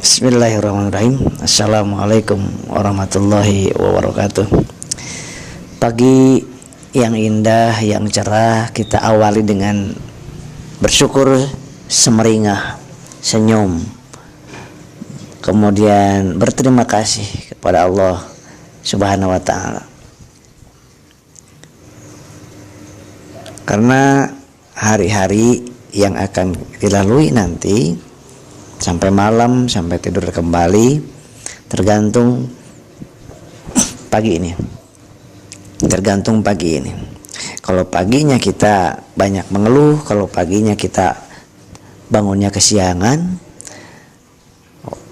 Bismillahirrahmanirrahim. Assalamualaikum warahmatullahi wabarakatuh. Pagi yang indah, yang cerah, kita awali dengan bersyukur, semeringah, senyum, kemudian berterima kasih kepada Allah Subhanahu wa ta'ala. Karena hari-hari yang akan dilalui nanti sampai malam, sampai tidur kembali, tergantung pagi ini. Tergantung pagi ini. Kalau paginya kita banyak mengeluh, kalau paginya kita bangunnya kesiangan,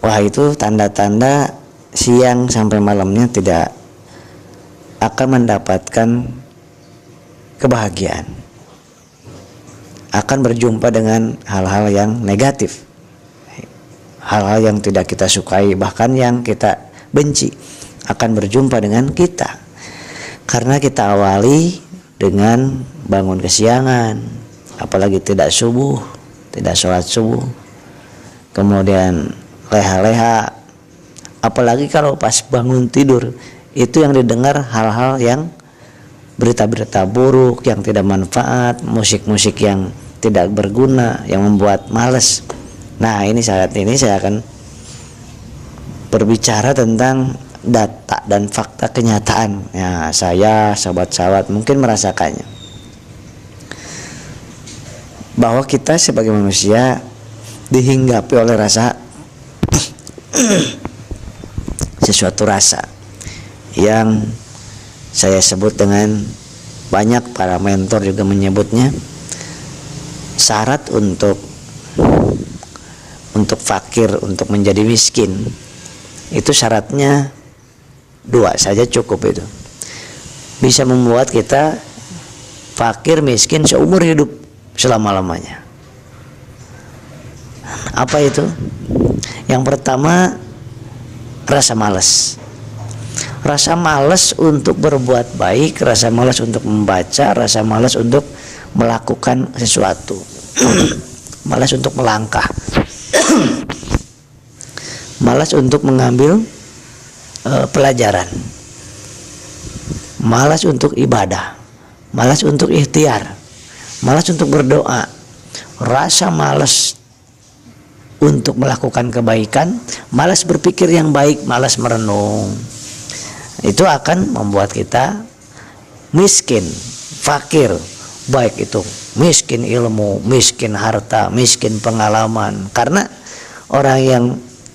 wah itu tanda-tanda siang sampai malamnya tidak akan mendapatkan kebahagiaan. Akan berjumpa dengan hal-hal yang negatif, hal-hal yang tidak kita sukai, bahkan yang kita benci akan berjumpa dengan kita. Karena kita awali dengan bangun kesiangan, apalagi tidak subuh, tidak sholat subuh, kemudian leha-leha, apalagi kalau pas bangun tidur itu yang didengar hal-hal yang berita-berita buruk, yang tidak manfaat, musik-musik yang tidak berguna, yang membuat malas. Nah, ini saat ini saya akan berbicara tentang data dan fakta kenyataan. Ya, saya, sahabat-sahabat mungkin merasakannya. Bahwa kita sebagai manusia dihinggapi oleh rasa sesuatu rasa yang saya sebut dengan, banyak para mentor juga menyebutnya, syarat untuk fakir, untuk menjadi miskin. Itu syaratnya dua saja cukup. Itu bisa membuat kita fakir miskin seumur hidup, selama-lamanya. Apa itu? Yang pertama, rasa malas. Rasa malas untuk berbuat baik, rasa malas untuk membaca, rasa malas untuk melakukan sesuatu. Malas untuk melangkah, malas untuk mengambil pelajaran, malas untuk ibadah, malas untuk ikhtiar, malas untuk berdoa, rasa malas untuk melakukan kebaikan, malas berpikir yang baik, malas merenung. Itu akan membuat kita miskin, fakir, baik itu miskin ilmu, miskin harta, miskin pengalaman. Karena orang yang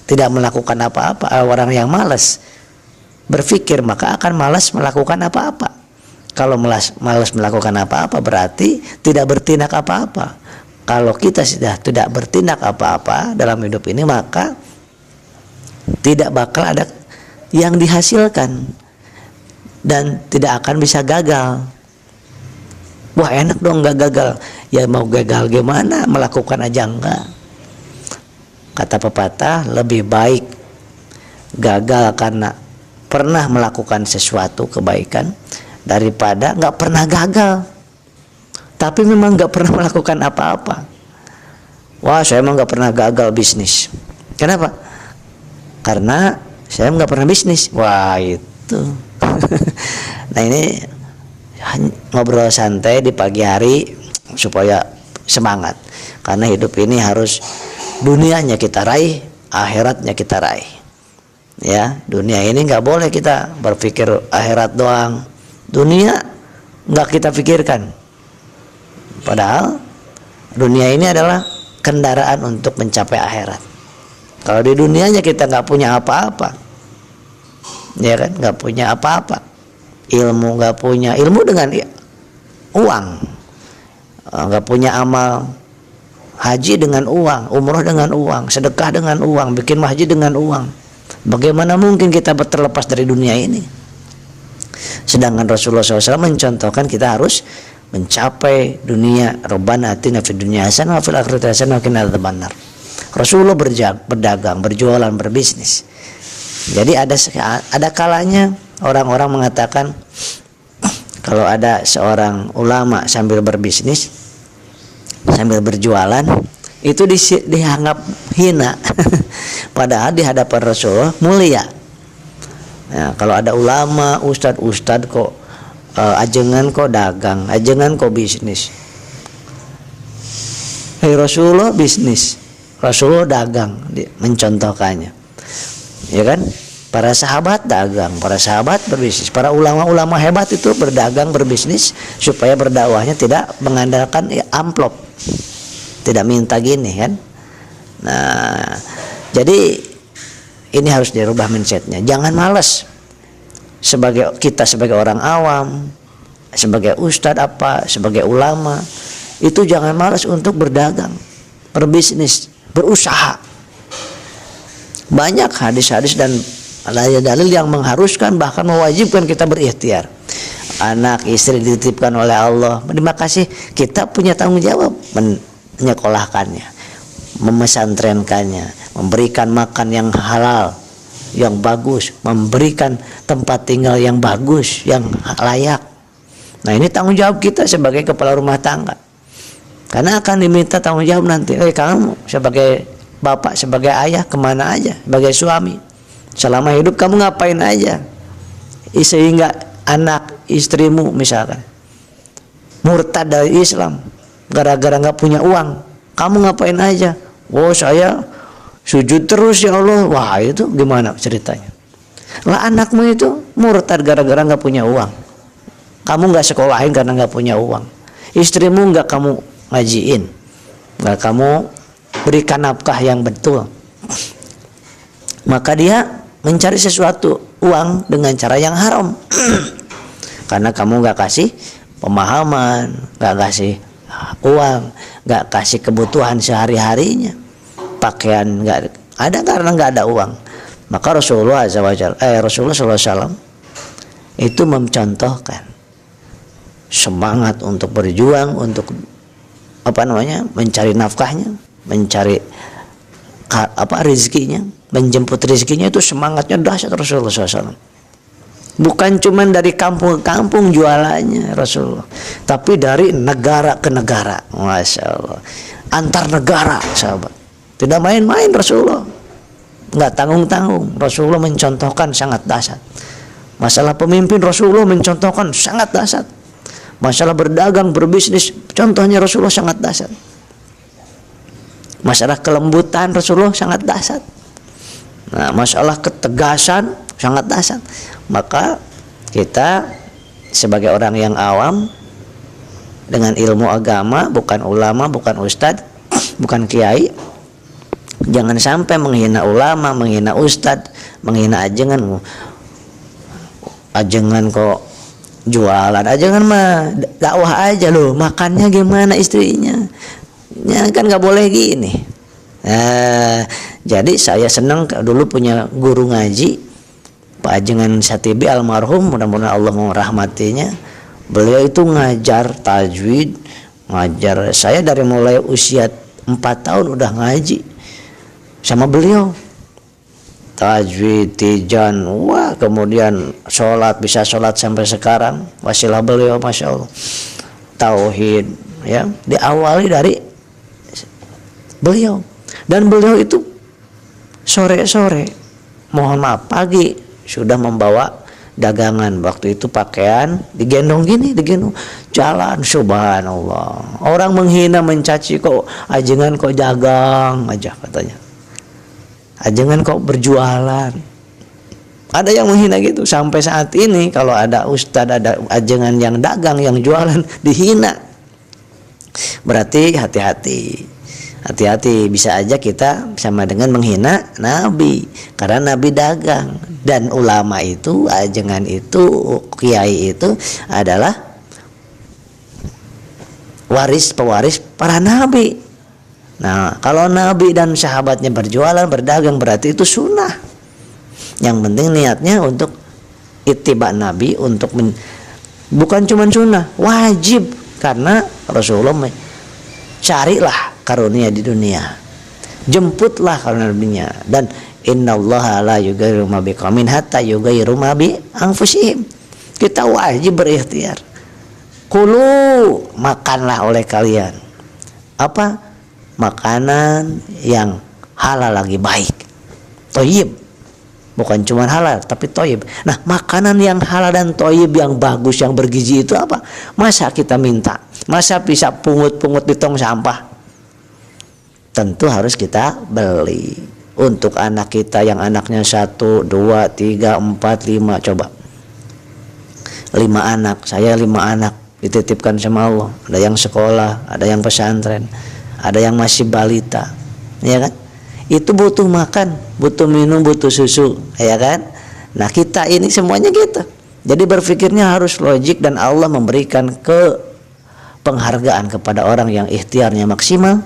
tidak melakukan apa-apa, orang yang malas berpikir, maka akan malas melakukan apa-apa. Kalau malas melakukan apa-apa berarti tidak bertindak apa-apa. Kalau kita sudah tidak bertindak apa-apa dalam hidup ini, maka tidak bakal ada yang dihasilkan dan tidak akan bisa gagal. Wah, enak dong gak gagal. Ya mau gagal gimana, melakukan aja enggak. Kata pepatah, lebih baik gagal karena pernah melakukan sesuatu kebaikan daripada nggak pernah gagal tapi memang nggak pernah melakukan apa-apa. Wah, saya emang nggak pernah gagal bisnis. Kenapa? Karena saya nggak pernah bisnis. Wah, itu. Nah, ini ngobrol santai di pagi hari supaya semangat. Karena hidup ini harus dunianya kita raih, akhiratnya kita raih. Ya, dunia ini nggak boleh kita berpikir akhirat doang. Dunia nggak kita pikirkan. Padahal dunia ini adalah kendaraan untuk mencapai akhirat. Kalau di dunianya kita nggak punya apa-apa, ya kan, nggak punya apa-apa, ilmu nggak punya, ilmu dengan uang, nggak punya amal, haji dengan uang, umroh dengan uang, sedekah dengan uang, bikin masjid dengan uang. Bagaimana mungkin kita terlepas dari dunia ini? Sedangkan Rasulullah SAW mencontohkan kita harus mencapai dunia. Rabbana atina fid dunya hasanah wa fil akhirati hasanah wa qina adzabannar. Rasulullah berdagang, berjualan, berbisnis. Jadi ada kalanya orang-orang mengatakan kalau ada seorang ulama sambil berbisnis, sambil berjualan, itu dianggap hina. Padahal di hadapan Rasulullah mulia. Nah, kalau ada ulama, ustad kok ajengan kok dagang, ajengan kok bisnis. Rasulullah bisnis, Rasulullah dagang, mencontohkannya. Ya kan? Para sahabat dagang, para sahabat berbisnis, para ulama-ulama hebat itu berdagang, berbisnis supaya berdakwahnya tidak mengandalkan amplop, tidak minta gini kan. Nah, jadi ini harus dirubah mindsetnya. Jangan malas sebagai orang awam, sebagai ustadz sebagai ulama, itu jangan malas untuk berdagang, berbisnis, berusaha. Banyak hadis-hadis dan dalil yang mengharuskan bahkan mewajibkan kita berikhtiar. Anak istri dititipkan oleh Allah, terima kasih, kita punya tanggung jawab menyekolahkannya, memesantrenkannya, memberikan makan yang halal, yang bagus, memberikan tempat tinggal yang bagus, yang layak. Nah, ini tanggung jawab kita sebagai kepala rumah tangga, karena akan diminta tanggung jawab nanti. Kamu sebagai bapak, sebagai ayah kemana aja, sebagai suami selama hidup kamu ngapain aja, sehingga anak istrimu misalkan murtad dari Islam gara-gara nggak punya uang, kamu ngapain aja? Oh, saya sujud terus ya Allah. Wah, itu gimana ceritanya? Lah, anakmu itu murtad gara-gara nggak punya uang, kamu nggak sekolahin karena nggak punya uang. Istrimu nggak kamu ngajiin, nggak kamu berikan nafkah yang betul, maka dia mencari sesuatu uang dengan cara yang haram. Karena kamu nggak kasih pemahaman, nggak kasih uang, nggak kasih kebutuhan sehari-harinya, pakaian nggak ada karena nggak ada uang. Maka Rasulullah SAW itu mencontohkan semangat untuk berjuang, untuk mencari nafkahnya, mencari rezekinya, menjemput rezekinya. Itu semangatnya dahsyat Rasulullah SAW. Bukan cuma dari kampung ke kampung jualannya Rasulullah, tapi dari negara ke negara. Masya Allah, antar negara sahabat, tidak main-main Rasulullah, nggak tanggung-tanggung. Rasulullah mencontohkan sangat dahsyat. Masalah pemimpin Rasulullah mencontohkan sangat dahsyat. Masalah berdagang, berbisnis, contohnya Rasulullah sangat dahsyat. Masalah kelembutan Rasulullah sangat dahsyat. Nah, masalah ketegasan sangat dahsyat. Maka kita sebagai orang yang awam dengan ilmu agama, bukan ulama, bukan ustadz, bukan kiai, jangan sampai menghina ulama, menghina ustadz, menghina ajengan. Ajengan kok jualan, ajengan mah dakwah aja loh, makannya gimana istrinya? Ya kan nggak boleh gini. Jadi saya senang dulu punya guru ngaji, Pak Ajengan Satibi almarhum, mudah-mudahan Allah merahmatinya. Beliau itu ngajar tajwid, ngajar saya dari mulai usia 4 tahun udah ngaji sama beliau. Tajwid, tijan, wah, kemudian sholat, bisa sholat sampai sekarang, wasilah beliau, masya Allah. Tauhid, ya, diawali dari beliau. Dan beliau itu sore-sore, mohon maaf, pagi sudah membawa dagangan. Waktu itu pakaian digendong gini, digendong jalan, subhanallah. Orang menghina, mencaci, kok ajengan kok dagang aja katanya, ajengan kok berjualan. Ada yang menghina gitu. Sampai saat ini kalau ada ustadz, ada ajengan yang dagang, yang jualan, dihina. Berarti hati-hati, bisa aja kita sama dengan menghina Nabi, karena Nabi dagang. Dan ulama itu, ajengan itu, kiai itu adalah pewaris para nabi. Nah, kalau Nabi dan sahabatnya berjualan, berdagang, berarti itu sunnah. Yang penting niatnya untuk ittiba Nabi, untuk bukan cuma sunnah, wajib. Karena Rasulullah carilah karunia di dunia, jemputlah karunia. Dan innallaha la yughayyiru ma biqaumin hatta yughayyiru ma bi anfusihim. Kita wajib berikhtiar. Kulu, makanlah oleh kalian. Apa? makanan yang halal lagi baik, thayyib. Bukan cuma halal tapi thayyib. Nah, makanan yang halal dan thayyib yang bagus, yang bergizi itu apa? Masa kita minta? Masa bisa pungut-pungut di tong sampah? Tentu harus kita beli. Untuk anak kita yang anaknya 1, 2, 3, 4, 5, coba 5 anak, saya 5 anak dititipkan sama Allah. Ada yang sekolah, ada yang pesantren, ada yang masih balita, ya kan? Itu butuh makan, butuh minum, butuh susu, ya kan? Nah, kita ini semuanya gitu. Jadi berpikirnya harus logik, dan Allah memberikan penghargaan kepada orang yang ikhtiarnya maksimal.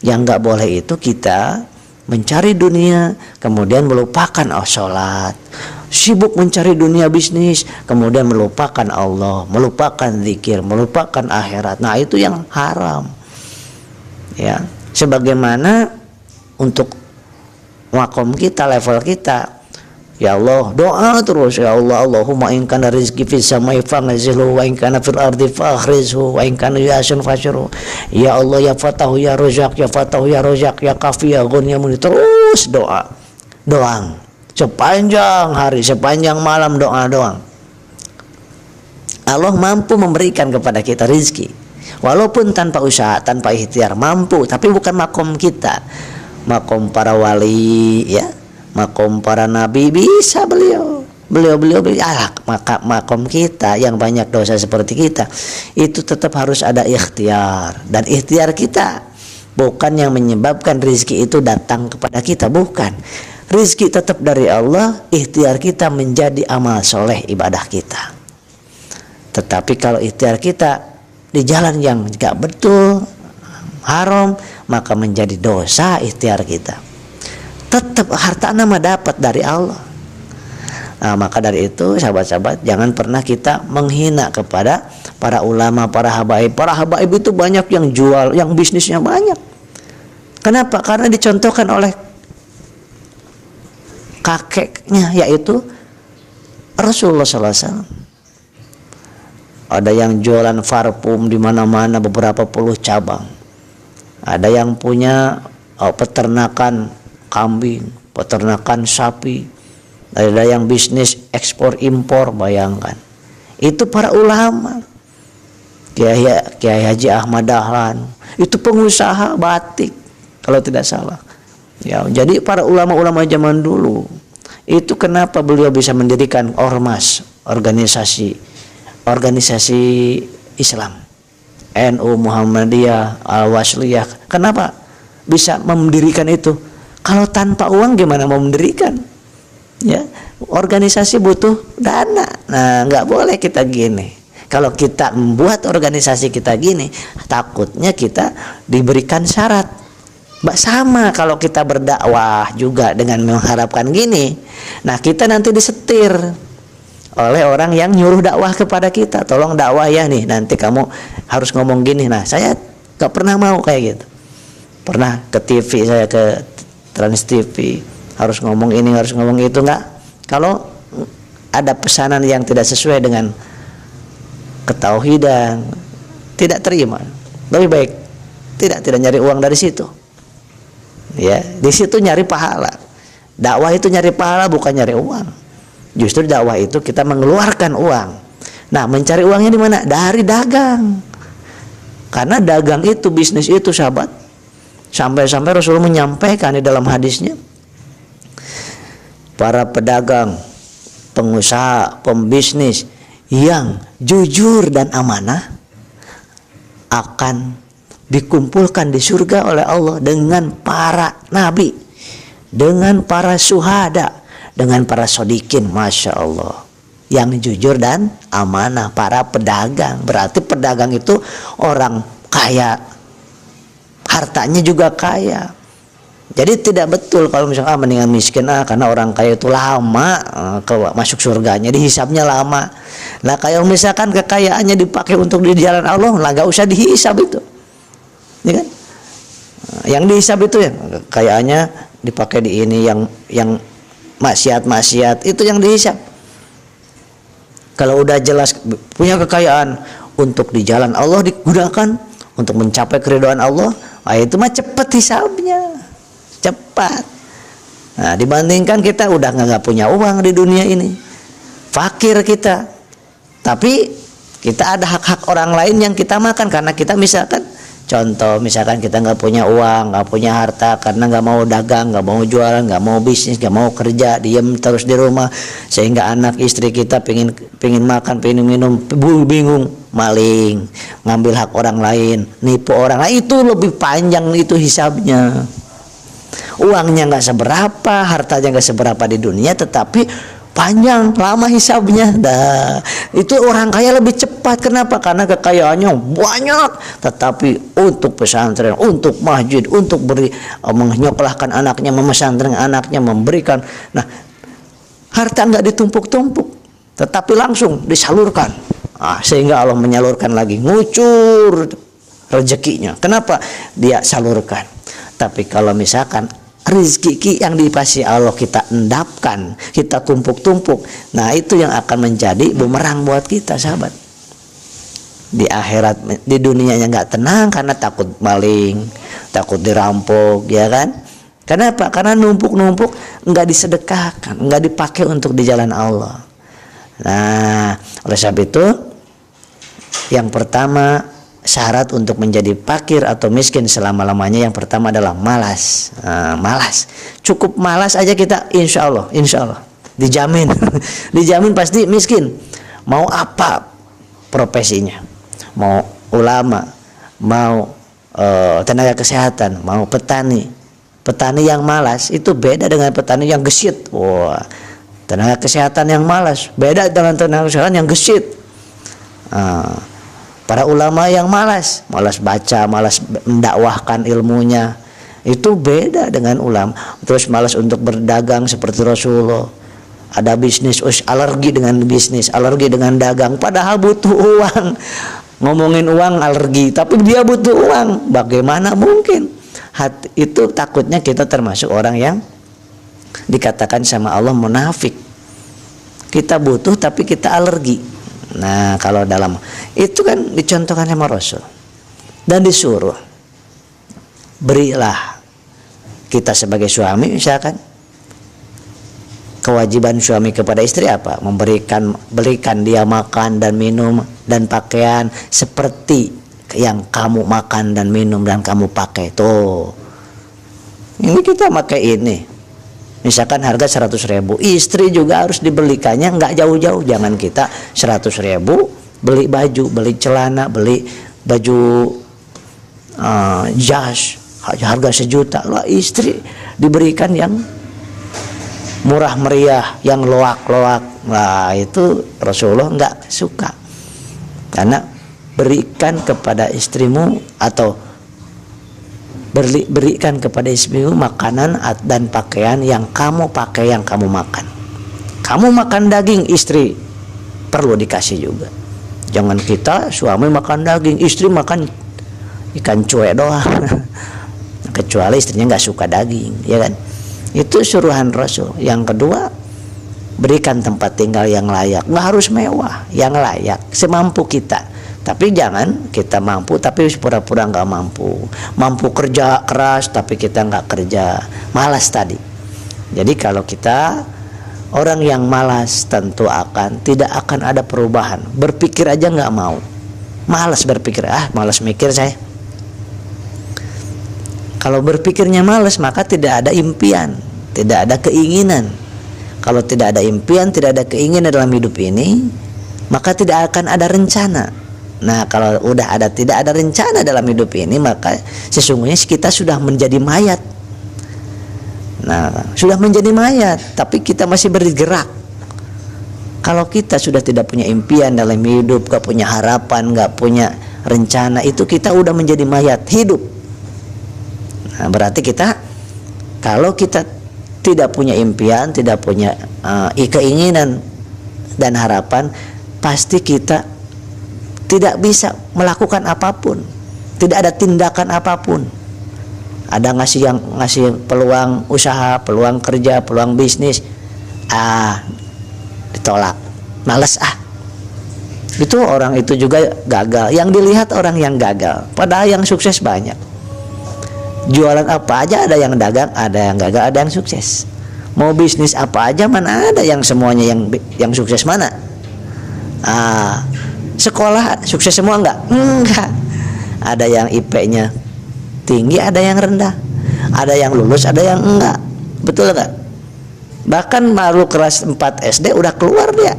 Yang nggak boleh itu kita mencari dunia kemudian melupakan sholat, sibuk mencari dunia bisnis kemudian melupakan Allah, melupakan zikir, melupakan akhirat. Nah, itu yang haram, ya. Sebagaimana untuk makom kita, level kita, ya Allah, doa terus, ya Allah, Allahumma in kana rizqi fis samai fanzilhu wa in kana fil ardi fakhrizhu wa in kana yasun fashru. Ya Allah, ya Fatahu ya Razak, ya Fatahu ya Razak, ya Kafi ya Ghun ya Muni. Terus doa doang sepanjang hari, sepanjang malam, doa doang. Allah mampu memberikan kepada kita rizki walaupun tanpa usaha, tanpa ikhtiar, mampu. Tapi bukan makom kita, makom para wali, ya, makom para nabi bisa beliau maka makom kita yang banyak dosa seperti kita itu tetap harus ada ikhtiar. Dan ikhtiar kita bukan yang menyebabkan rizki itu datang kepada kita, bukan. Rizki tetap dari Allah, ikhtiar kita menjadi amal soleh, ibadah kita. Tetapi kalau ikhtiar kita di jalan yang gak betul, haram, maka menjadi dosa ikhtiar kita. Tetap harta nama dapat dari Allah. Nah, maka dari itu sahabat-sahabat, jangan pernah kita menghina kepada para ulama, para habaib. Para habaib itu banyak yang jual, yang bisnisnya banyak. Kenapa? Karena dicontohkan oleh kakeknya, yaitu Rasulullah SAW. Ada yang jualan parfum di mana-mana, beberapa puluh cabang. Ada yang punya peternakan kambing, peternakan sapi. Ada yang bisnis ekspor impor, bayangkan. Itu para ulama. Kiai Haji Ahmad Dahlan itu pengusaha batik kalau tidak salah. Ya, jadi para ulama-ulama zaman dulu itu kenapa beliau bisa mendirikan ormas, organisasi Islam, NU, Muhammadiyah, Al-Wasliyah. Kenapa bisa mendirikan itu? Kalau tanpa uang gimana mau mendirikan? Ya, organisasi butuh dana. Nah, nggak boleh kita gini. Kalau kita membuat organisasi kita gini, takutnya kita diberikan syarat. Sama kalau kita berdakwah juga dengan mengharapkan gini. Nah, kita nanti disetir oleh orang yang nyuruh dakwah kepada kita. Tolong dakwah ya nih, nanti kamu harus ngomong gini. Nah, saya nggak pernah mau kayak gitu. Pernah ke TV, saya ke Trans TV, harus ngomong ini, harus ngomong itu. Enggak. Kalau ada pesanan yang tidak sesuai dengan ketauhidan, tidak terima. Lebih baik tidak nyari uang dari situ. Ya, di situ nyari pahala. Dakwah itu nyari pahala, bukan nyari uang. Justru dakwah itu kita mengeluarkan uang. Nah, mencari uangnya di mana? Dari dagang. Karena dagang itu, bisnis itu, sahabat. Sampai-sampai Rasulullah menyampaikan di dalam hadisnya, para pedagang, pengusaha, pembisnis yang jujur dan amanah akan dikumpulkan di surga oleh Allah dengan para nabi, dengan para syuhada, dengan para sodikin. Masya Allah, yang jujur dan amanah, para pedagang. Berarti pedagang itu orang kaya, hartanya juga kaya. Jadi tidak betul kalau misalnya mendingan miskin karena orang kaya itu lama masuk surganya, dihisabnya lama. Nah, kayak misalkan kekayaannya dipakai untuk di jalan Allah, lah nggak usah dihisab itu, ya kan? Yang dihisab itu ya kekayaannya dipakai di ini, yang maksiat itu yang dihisab. Kalau udah jelas punya kekayaan untuk di jalan Allah digunakan untuk mencapai keridhaan Allah, Itu mah cepat hisabnya, cepat. Nah, dibandingkan kita udah nggak punya uang di dunia ini, fakir kita, tapi kita ada hak-hak orang lain yang kita makan karena kita misalkan, contoh misalkan kita nggak punya uang, nggak punya harta karena nggak mau dagang, nggak mau jualan, nggak mau bisnis, nggak mau kerja, diem terus di rumah, sehingga anak istri kita pingin makan, pingin minum, bingung, maling, ngambil hak orang lain, nipu orang lain, itu lebih panjang itu hisabnya. Uangnya nggak seberapa, hartanya nggak seberapa di dunia, tetapi panjang, lama hisabnya. Itu orang kaya lebih cepat. Kenapa? Karena kekayaannya banyak, tetapi untuk pesantren, untuk masjid, untuk menyekolahkan anaknya, memesantren anaknya, memberikan. Nah, harta nggak ditumpuk-tumpuk, tetapi langsung disalurkan. Sehingga Allah menyalurkan lagi, ngucur rezekinya. Kenapa? Dia salurkan. Tapi kalau misalkan rezeki yang dikasih Allah kita endapkan, kita tumpuk-tumpuk, nah itu yang akan menjadi bumerang buat kita, sahabat. Di akhirat, di dunianya nggak tenang karena takut maling, takut dirampok, ya kan? Kenapa? Karena numpuk-numpuk nggak disedekahkan, nggak dipakai untuk di jalan Allah. Nah, oleh sebab itu, yang pertama syarat untuk menjadi fakir atau miskin selama-lamanya, yang pertama adalah malas. Malas, cukup malas aja kita, insya Allah dijamin dijamin pasti miskin. Mau apa profesinya, mau ulama, mau tenaga kesehatan, mau petani yang malas itu beda dengan petani yang gesit. Tenaga kesehatan yang malas beda dengan tenaga kesehatan yang gesit. Para ulama yang malas baca, malas mendakwahkan ilmunya, itu beda dengan ulama. Terus malas untuk berdagang seperti Rasulullah. Ada bisnis, alergi dengan bisnis, alergi dengan dagang, padahal butuh uang. Ngomongin uang alergi, tapi dia butuh uang. Bagaimana mungkin? Itu takutnya kita termasuk orang yang dikatakan sama Allah munafik. Kita butuh tapi kita alergi. Nah, kalau dalam itu kan dicontohkan sama Rasul dan disuruh, berilah kita sebagai suami, misalkan kewajiban suami kepada istri apa? Berikan dia makan dan minum dan pakaian seperti yang kamu makan dan minum dan kamu pakai. Tuh, ini kita pakai ini. Misalkan harga 100.000, istri juga harus dibelikannya nggak jauh-jauh. Jangan kita 100.000 beli baju, beli celana, beli baju jas harga 1 juta. Lah, istri diberikan yang murah meriah, yang loak-loak. Nah, itu Rasulullah nggak suka. Karena berikan kepada istrimu atau berikan kepada istrimu makanan dan pakaian yang kamu pakai, yang kamu makan. Kamu makan daging, istri perlu dikasih juga. Jangan kita suami makan daging, istri makan ikan cuek doang. Kecuali istrinya nggak suka daging, ya kan? Itu suruhan Rasul. Yang kedua, berikan tempat tinggal yang layak. Nggak harus mewah, yang layak semampu kita. Tapi jangan kita mampu tapi pura-pura nggak mampu. Mampu kerja keras tapi kita nggak kerja, malas tadi. Jadi kalau kita orang yang malas, tentu tidak akan ada perubahan. Berpikir aja nggak mau, malas berpikir, malas mikir saya. Kalau berpikirnya malas, maka tidak ada impian, tidak ada keinginan. Kalau tidak ada impian, tidak ada keinginan dalam hidup ini, maka tidak akan ada rencana. Nah, kalau tidak ada rencana dalam hidup ini, maka sesungguhnya kita sudah menjadi mayat. Nah, sudah menjadi mayat, tapi kita masih bergerak. Kalau kita sudah tidak punya impian dalam hidup, gak punya harapan, gak punya rencana, itu kita udah menjadi mayat hidup. Nah, berarti kalau kita tidak punya impian, tidak punya keinginan dan harapan, pasti kita tidak bisa melakukan apapun, tidak ada tindakan apapun. Ada ngasih peluang usaha, peluang kerja, peluang bisnis, ditolak, males Itu orang itu juga gagal. Yang dilihat orang yang gagal, padahal yang sukses banyak. Jualan apa aja ada yang dagang, ada yang gagal, ada yang sukses. Mau bisnis apa aja mana ada yang semuanya yang sukses mana? Sekolah sukses semua enggak? Enggak. Ada yang IP-nya tinggi, ada yang rendah. Ada yang lulus, ada yang enggak. Betul enggak? Bahkan baru kelas 4 SD udah keluar dia.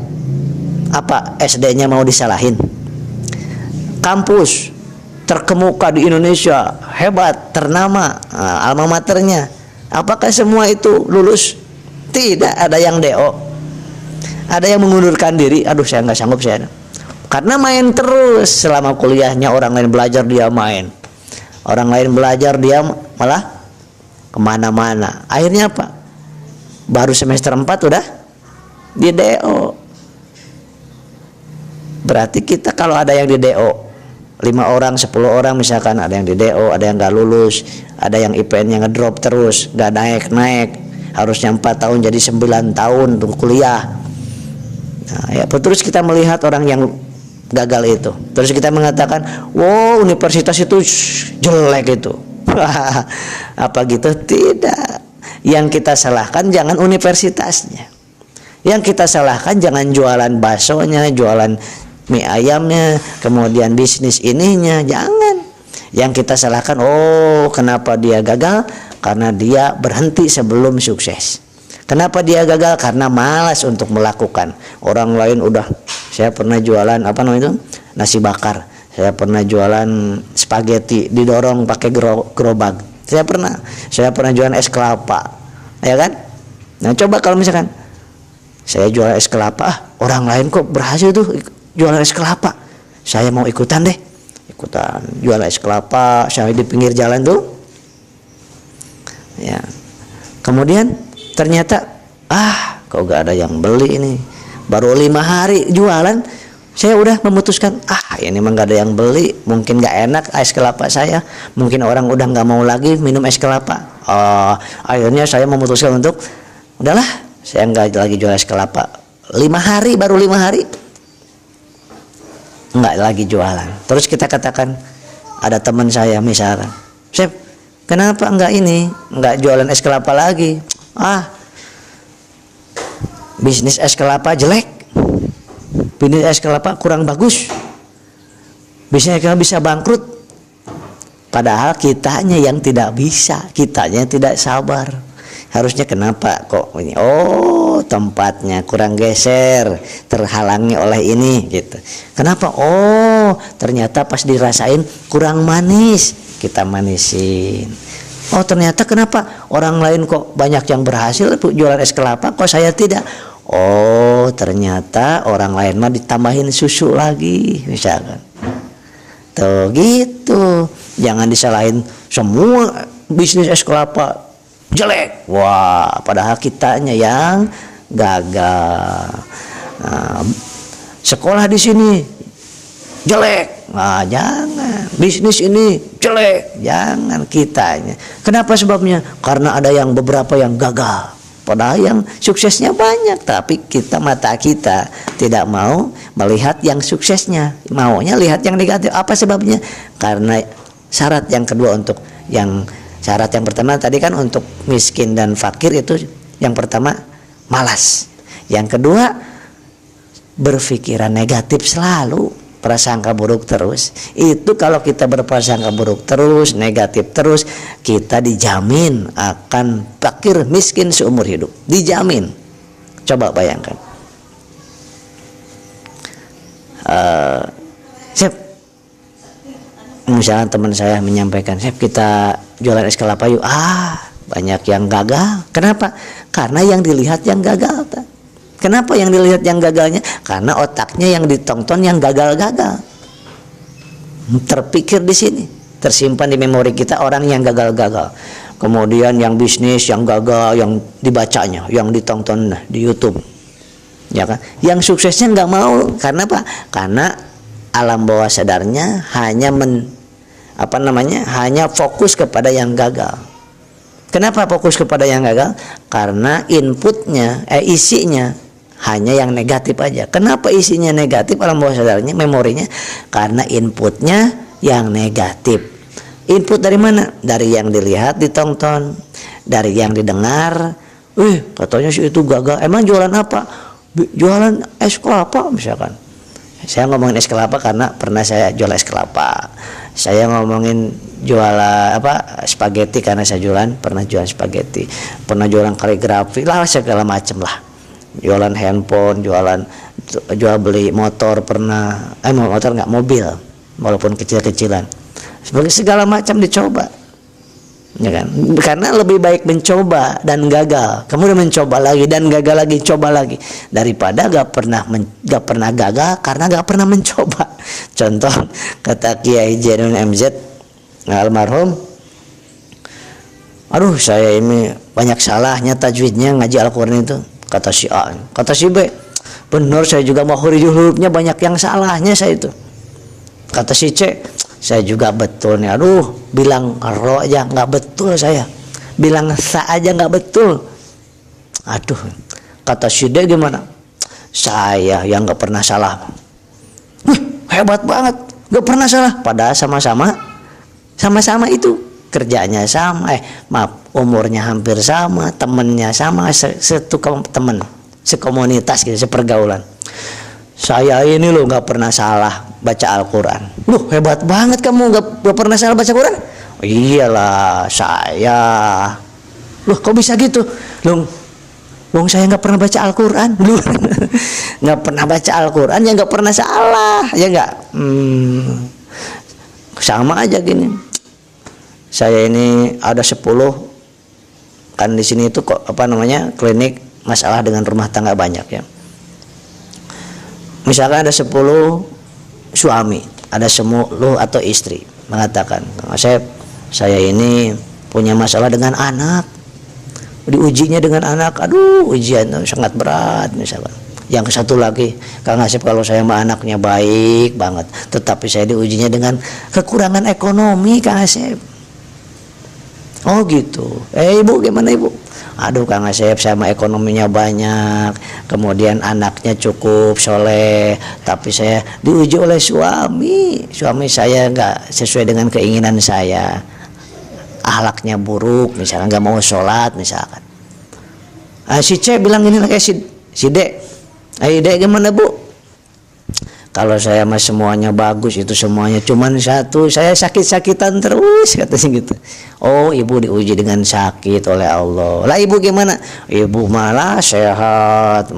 Apa SD-nya mau disalahin? Kampus terkemuka di Indonesia, hebat, ternama, alma maternya. Apakah semua itu lulus? Tidak, ada yang DO. Ada yang mengundurkan diri, aduh saya nggak sanggup saya. Karena main terus selama kuliahnya, orang lain belajar dia main. Orang lain belajar dia malah kemana-mana. Akhirnya apa? Baru semester 4 udah di DO. Berarti kita kalau ada yang di DO 5 orang, 10 orang misalkan, ada yang di DO, ada yang gak lulus, ada yang IPN-nya ngedrop terus, gak naik-naik, harusnya 4 tahun jadi 9 tahun untuk kuliah. Nah, ya terus kita melihat orang yang gagal itu, terus kita mengatakan, wow universitas itu jelek itu. Apa gitu? Tidak. Yang kita salahkan jangan universitasnya, yang kita salahkan jangan jualan baksonya, jualan mie ayamnya, kemudian bisnis ininya, jangan. Yang kita salahkan, oh kenapa dia gagal? Karena dia berhenti sebelum sukses. Kenapa dia gagal? Karena malas untuk melakukan. Orang lain udah, saya pernah jualan apa namanya itu? Nasi bakar. Saya pernah jualan spaghetti didorong pakai gerobak. Saya pernah jualan es kelapa. Ya kan? Nah, coba kalau misalkan saya jual es kelapa, orang lain kok berhasil tuh jualan es kelapa, saya mau ikutan deh, ikutan jualan es kelapa saya di pinggir jalan tuh ya. Kemudian ternyata kok gak ada yang beli ini, baru 5 hari jualan saya udah memutuskan ini emang gak ada yang beli, mungkin gak enak es kelapa saya, mungkin orang udah gak mau lagi minum es kelapa. Akhirnya saya memutuskan untuk udahlah, saya gak lagi jual es kelapa. 5 hari, baru 5 hari nggak lagi jualan. Terus kita katakan, ada teman saya misalkan, Chef, kenapa nggak jualan es kelapa lagi? Bisnis es kelapa jelek, bisnis es kelapa kurang bagus, bisnis es kelapa bisa bangkrut. Padahal kitanya yang tidak bisa, kitanya yang tidak sabar. Harusnya kenapa kok ini? Oh, tempatnya kurang geser, terhalangi oleh ini gitu. Kenapa? Oh, ternyata pas dirasain kurang manis, kita manisin. Oh, ternyata kenapa orang lain kok banyak yang berhasil jualan es kelapa, kok saya tidak? Oh, ternyata orang lain mah ditambahin susu lagi misalkan. Tuh gitu. Jangan disalahin semua bisnis es kelapa jelek. Wah, padahal kitanya yang gagal. Sekolah di sini jelek. Jangan. Bisnis ini jelek. Jangan, kitanya. Kenapa sebabnya? Karena ada beberapa yang gagal. Padahal yang suksesnya banyak, tapi mata kita tidak mau melihat yang suksesnya, maunya lihat yang negatif. Apa sebabnya? Karena syarat yang kedua untuk syarat yang pertama tadi kan untuk miskin dan fakir itu yang pertama malas. Yang kedua berpikiran negatif selalu, prasangka buruk terus. Itu kalau kita berprasangka buruk terus, negatif terus, kita dijamin akan fakir miskin seumur hidup. Dijamin. Coba bayangkan. Chef, misalnya teman saya menyampaikan, Chef kita jualan es kelapa yuk. Banyak yang gagal. Kenapa? Karena yang dilihat yang gagal. Kenapa yang dilihat yang gagalnya? Karena otaknya yang ditonton yang gagal-gagal. Terpikir di sini, tersimpan di memori kita orang yang gagal-gagal. Kemudian yang bisnis yang gagal, yang dibacanya, yang ditonton di YouTube, ya kan? Yang suksesnya nggak mau. Karena apa? Karena alam bawah sadarnya hanya hanya fokus kepada yang gagal. Kenapa fokus kepada yang gagal? Karena inputnya, isinya hanya yang negatif aja. Kenapa isinya negatif alam bawah sadarnya, memorinya? Karena inputnya yang negatif. Input dari mana? Dari yang dilihat, ditonton, dari yang didengar. Katanya sih itu gagal. Emang jualan apa? Jualan es kelapa misalkan. Saya ngomongin es kelapa karena pernah saya jual es kelapa. Saya ngomongin jualan spaghetti karena saya pernah jualan spaghetti. Pernah jualan kaligrafi lah, segala macam lah. Jualan handphone, jual beli motor pernah. Motor nggak, mobil, walaupun kecil-kecilan. Sebagai segala macam dicoba, ya kan? Karena lebih baik mencoba dan gagal, kemudian mencoba lagi dan gagal lagi, coba lagi, daripada gak pernah gagal karena gak pernah mencoba. Contoh kata Kiai Jainun MZ almarhum, aduh saya ini banyak salahnya tajwidnya ngaji Al-Quran itu, kata si A. Kata si B, benar saya juga mau huruf-hurufnya banyak yang salahnya saya itu. Kata si C, saya juga betul nih, aduh bilang ro aja nggak betul, saya bilang sa aja nggak betul. Aduh, kata si D gimana? Saya yang nggak pernah salah. Hebat banget, nggak pernah salah. Padahal sama-sama itu kerjanya sama, umurnya hampir sama, temennya sama, temen sekomunitas gitu, sepergaulan. Saya ini loh nggak pernah salah baca Al-Quran. Loh hebat banget kamu nggak pernah salah baca Quran? Oh, iyalah saya. Loh kok bisa gitu? Loh saya nggak pernah baca Al-Quran. Nggak pernah baca Al-Quran ya nggak pernah salah, ya nggak? Sama aja gini. Saya ini ada 10 kan di sini itu kok klinik masalah dengan rumah tangga banyak ya. Misalkan ada 10 suami, ada 10 atau istri mengatakan, saya ini punya masalah dengan anak, diujinya dengan anak, aduh ujian sangat berat misalkan. Yang satu lagi, Kang Asep, kalau saya sama anaknya baik banget, tetapi saya diujinya dengan kekurangan ekonomi, Kang Asep. Oh gitu. Ibu gimana ibu? Aduh Kang Asep, sama ekonominya banyak, kemudian anaknya cukup soleh, tapi saya diuji oleh suami saya nggak sesuai dengan keinginan saya, akhlaknya buruk misalkan, nggak mau sholat misalkan. Si C bilang gini kayak si D, D gimana bu? Kalau saya mah semuanya bagus, itu semuanya, cuman satu saya sakit-sakitan terus, katanya gitu. Oh ibu diuji dengan sakit oleh Allah. Lah ibu gimana? Ibu malah sehat,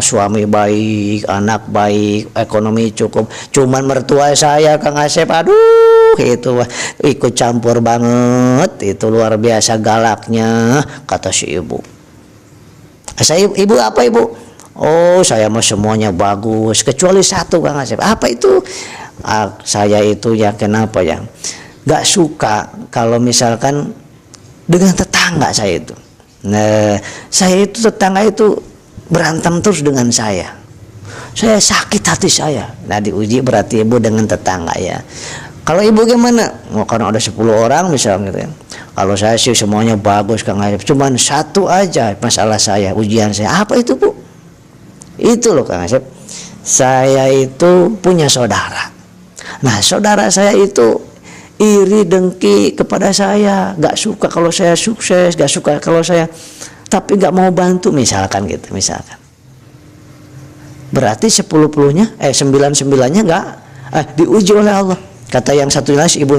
suami baik, anak baik, ekonomi cukup, cuman mertua saya Kang Asep, aduh itu ikut campur banget, itu luar biasa galaknya, kata si ibu. Saya ibu apa ibu? Oh saya mah semuanya bagus kecuali satu Kang Asep. Apa itu? Saya itu ya kenapa ya gak suka kalau misalkan dengan tetangga saya itu. Nah saya itu tetangga itu berantem terus dengan saya sakit hati saya. Nah diuji berarti ibu dengan tetangga ya. Kalau ibu gimana? Karena ada 10 orang misalnya gitu ya. Kalau saya sih semuanya bagus Kang Asep, cuman satu aja masalah saya, ujian saya. Apa itu bu? Itu loh Kang Asep, saya itu punya saudara. Nah saudara saya itu iri dengki kepada saya, gak suka kalau saya sukses, gak suka kalau saya, tapi gak mau bantu misalkan gitu, misalkan. Berarti 10-10-nya 9-9-nya gak diuji oleh Allah. Kata yang satu lagi ibu,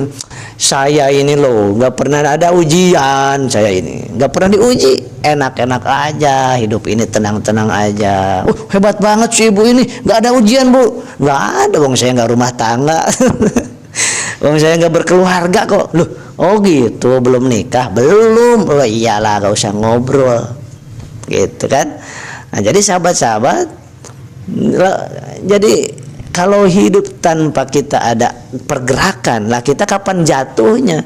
saya ini loh gak pernah ada ujian, saya ini gak pernah diuji, enak-enak aja hidup ini, tenang-tenang aja. Hebat banget sih ibu ini, gak ada ujian bu. Gak ada, wong saya gak rumah tangga. Wong saya gak berkeluarga kok. Loh oh gitu, belum nikah? Belum. Oh iyalah gak usah ngobrol gitu kan. Nah jadi sahabat-sahabat, jadi kalau hidup tanpa kita ada pergerakan, lah kita kapan jatuhnya,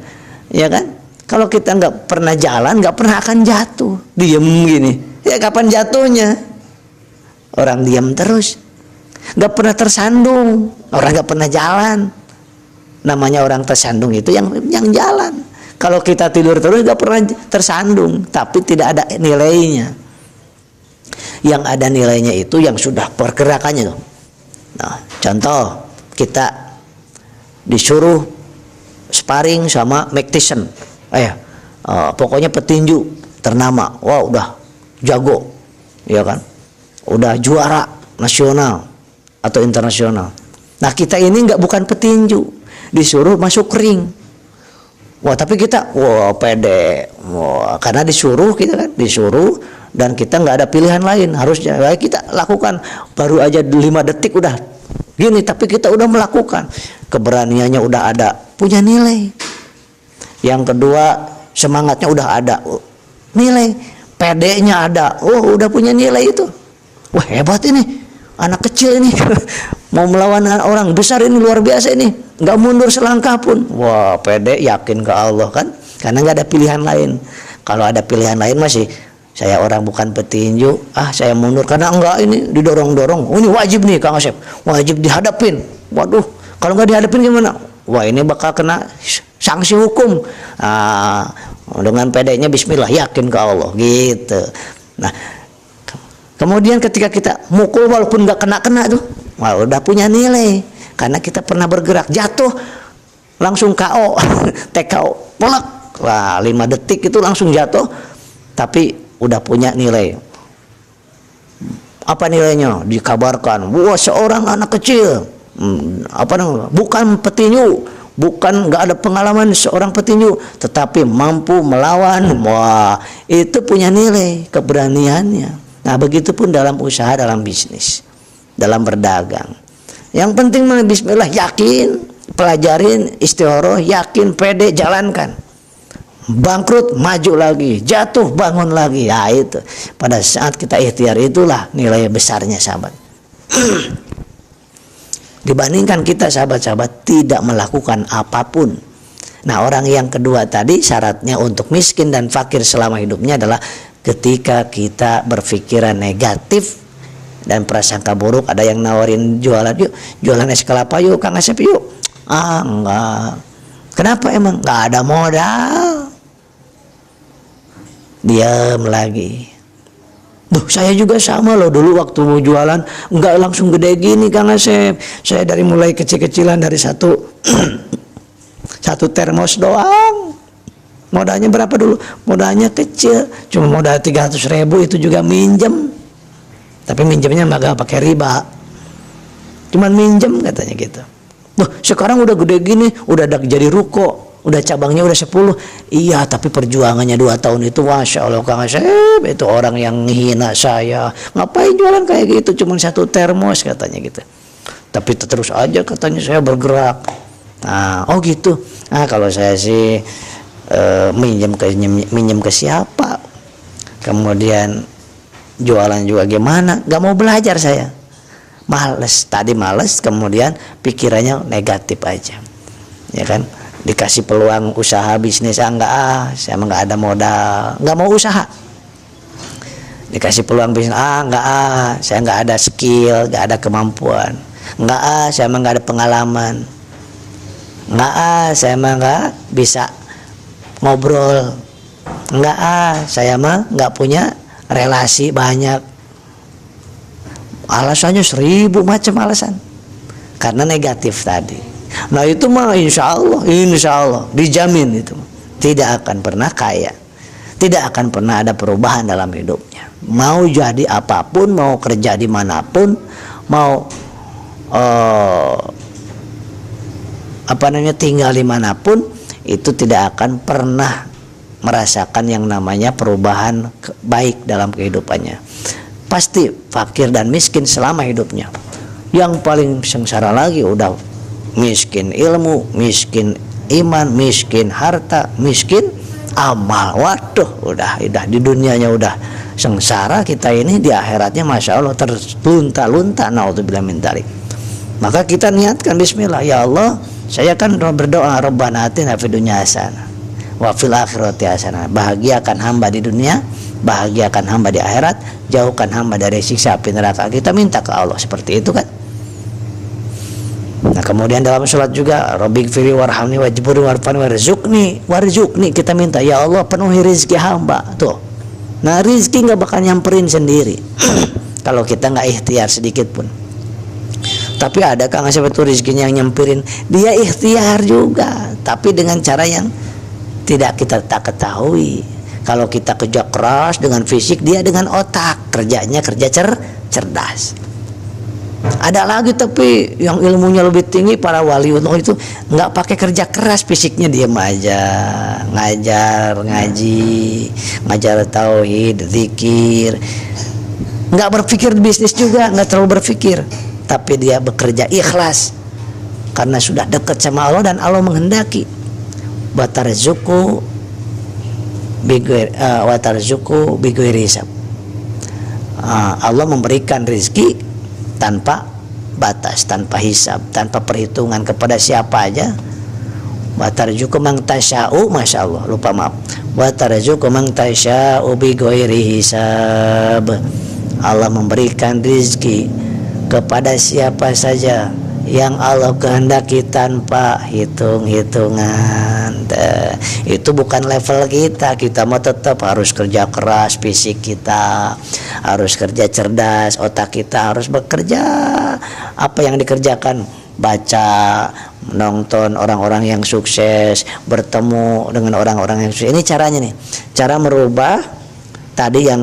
ya kan? Kalau kita nggak pernah jalan, nggak pernah akan jatuh, diem gini, ya kapan jatuhnya? Orang diam terus, nggak pernah tersandung, orang nggak pernah jalan. Namanya orang tersandung itu yang jalan. Kalau kita tidur terus nggak pernah tersandung, tapi tidak ada nilainya. Yang ada nilainya itu yang sudah pergerakannya tuh. Nah, contoh kita disuruh sparring sama Mike Tyson. Pokoknya petinju ternama. Wah, udah jago. Ya kan? Udah juara nasional atau internasional. Nah, kita ini bukan petinju, disuruh masuk ring. Wah, tapi kita pede. Wah, karena disuruh dan kita nggak ada pilihan lain, harusnya kita lakukan. Baru aja 5 detik udah gini, tapi kita udah melakukan. Keberaniannya udah ada, punya nilai. Yang kedua, semangatnya udah ada, nilai. PD-nya ada, udah punya nilai itu. Wah, hebat ini, anak kecil ini mau melawan orang besar ini, luar biasa ini, nggak mundur selangkah pun. Wah, PD, yakin ke Allah kan, karena nggak ada pilihan lain. Kalau ada pilihan lain masih, saya orang bukan petinju, saya mundur karena enggak, ini didorong-dorong. Ini wajib nih Kang Asep, wajib dihadapin. Waduh, kalau nggak dihadapin gimana? Wah, ini bakal kena sanksi hukum. Dengan PD-nya bismillah, yakin ke Allah gitu. Nah, kemudian ketika kita mukul walaupun nggak kena tuh, udah punya nilai. Karena kita pernah bergerak, jatuh langsung KO, TKO, polak. Wah, 5 detik itu langsung jatuh, tapi udah punya nilai. Apa nilainya? Dikabarkan, wah, seorang anak kecil, bukan petinju, bukan nggak ada pengalaman seorang petinju, tetapi mampu melawan. Wah, itu punya nilai, keberaniannya. Nah, begitupun dalam usaha, dalam bisnis, dalam berdagang. Yang penting bismillah, yakin, pelajarin, istikharah, yakin, pede, jalankan. Bangkrut, maju lagi, jatuh, bangun lagi. Ya, itu pada saat kita ikhtiar, itulah nilai besarnya, sahabat. Dibandingkan kita, sahabat-sahabat, tidak melakukan apapun. Nah, orang yang kedua tadi, syaratnya untuk miskin dan fakir selama hidupnya adalah ketika kita berpikiran negatif dan prasangka buruk. Ada yang nawarin jualan, yuk jualan es kelapa yuk Kang Asep yuk. Enggak. Kenapa emang? Nggak ada modal. Diam lagi. Saya juga sama loh, dulu waktu mau jualan nggak langsung gede gini Kang Asep. Saya dari mulai kecil-kecilan, dari satu termos doang. Modalnya berapa dulu? Modalnya kecil, cuma modal 300.000, itu juga minjem. Tapi minjemnya nggak pakai riba, cuman minjem katanya gitu. Sekarang udah gede gini, udah jadi ruko, udah cabangnya udah 10. Iya, tapi perjuangannya 2 tahun itu, Masya Allah Kang Asep, itu orang yang menghina saya. Ngapain jualan kayak gitu, cuma 1 termos katanya gitu. Tapi terus aja katanya saya bergerak. Nah, gitu. Nah, kalau saya sih minjem ke siapa, kemudian jualan juga gimana, nggak mau belajar saya. Males, kemudian pikirannya negatif aja, ya kan. Dikasih peluang usaha bisnis, saya nggak ada modal, nggak mau usaha. Dikasih peluang bisnis, saya nggak ada skill, nggak ada kemampuan, saya nggak ada pengalaman, saya nggak bisa ngobrol, saya nggak punya relasi banyak. Alasannya 1000 macam alasan, karena negatif tadi. Nah, itu mah insya Allah dijamin itu tidak akan pernah kaya, tidak akan pernah ada perubahan dalam hidupnya. Mau jadi apapun, mau kerja dimanapun, mau tinggal dimanapun, itu tidak akan pernah merasakan yang namanya perubahan baik dalam kehidupannya. Pasti fakir dan miskin selama hidupnya. Yang paling sengsara lagi udah miskin ilmu, miskin iman, miskin harta, miskin amal. Waduh, udah di dunianya udah sengsara, kita ini di akhiratnya Masya Allah terlunta-lunta. Naudzubillah min dzalik. Maka kita niatkan bismillah, ya Allah, saya kan berdoa Rabbana atina fid dunya hasanah wa fil akhirati hasanah. Bahagiakan hamba di dunia, bahagiakan hamba di akhirat, jauhkan hamba dari siksa api neraka. Kita minta ke Allah seperti itu kan. Nah, kemudian dalam sholat juga, Rabbighfirli warhamni wajburni warfani warzuqni. Kita minta, ya Allah, penuhi rezeki hamba. Tuh. Nah, rezeki nggak bakal nyamperin sendiri kalau kita nggak ikhtiar sedikit pun. Tapi ada Kang Asep itu rezekinya yang nyamperin, dia ikhtiar juga. tapi dengan cara yang tidak kita tak ketahui. Kalau kita kerja keras dengan fisik, dia dengan otak, kerjanya kerja cerdas. Ada lagi tapi yang ilmunya lebih tinggi, para waliullah itu nggak pakai kerja keras, fisiknya diam aja, ngajar ngaji, ngajar tauhid, zikir, nggak berpikir bisnis juga, nggak terlalu berpikir, tapi dia bekerja ikhlas karena sudah dekat sama Allah dan Allah menghendaki. Watarzuku bighairi hisab. Allah memberikan rezeki tanpa batas, tanpa hisab, tanpa perhitungan kepada siapa aja. Wa tarzuqu man tasya'u, masyaallah, lupa maaf. Wa tarzuqu man tasya'u bighairi hisab. Allah memberikan rezeki kepada siapa saja yang Allah kehendaki tanpa hitung-hitungan. Itu bukan level kita. Kita mau tetap harus kerja keras, fisik kita harus kerja cerdas, otak kita harus bekerja. Apa yang dikerjakan? Baca, menonton orang-orang yang sukses, bertemu dengan orang-orang yang sukses. Ini caranya nih, cara merubah tadi yang.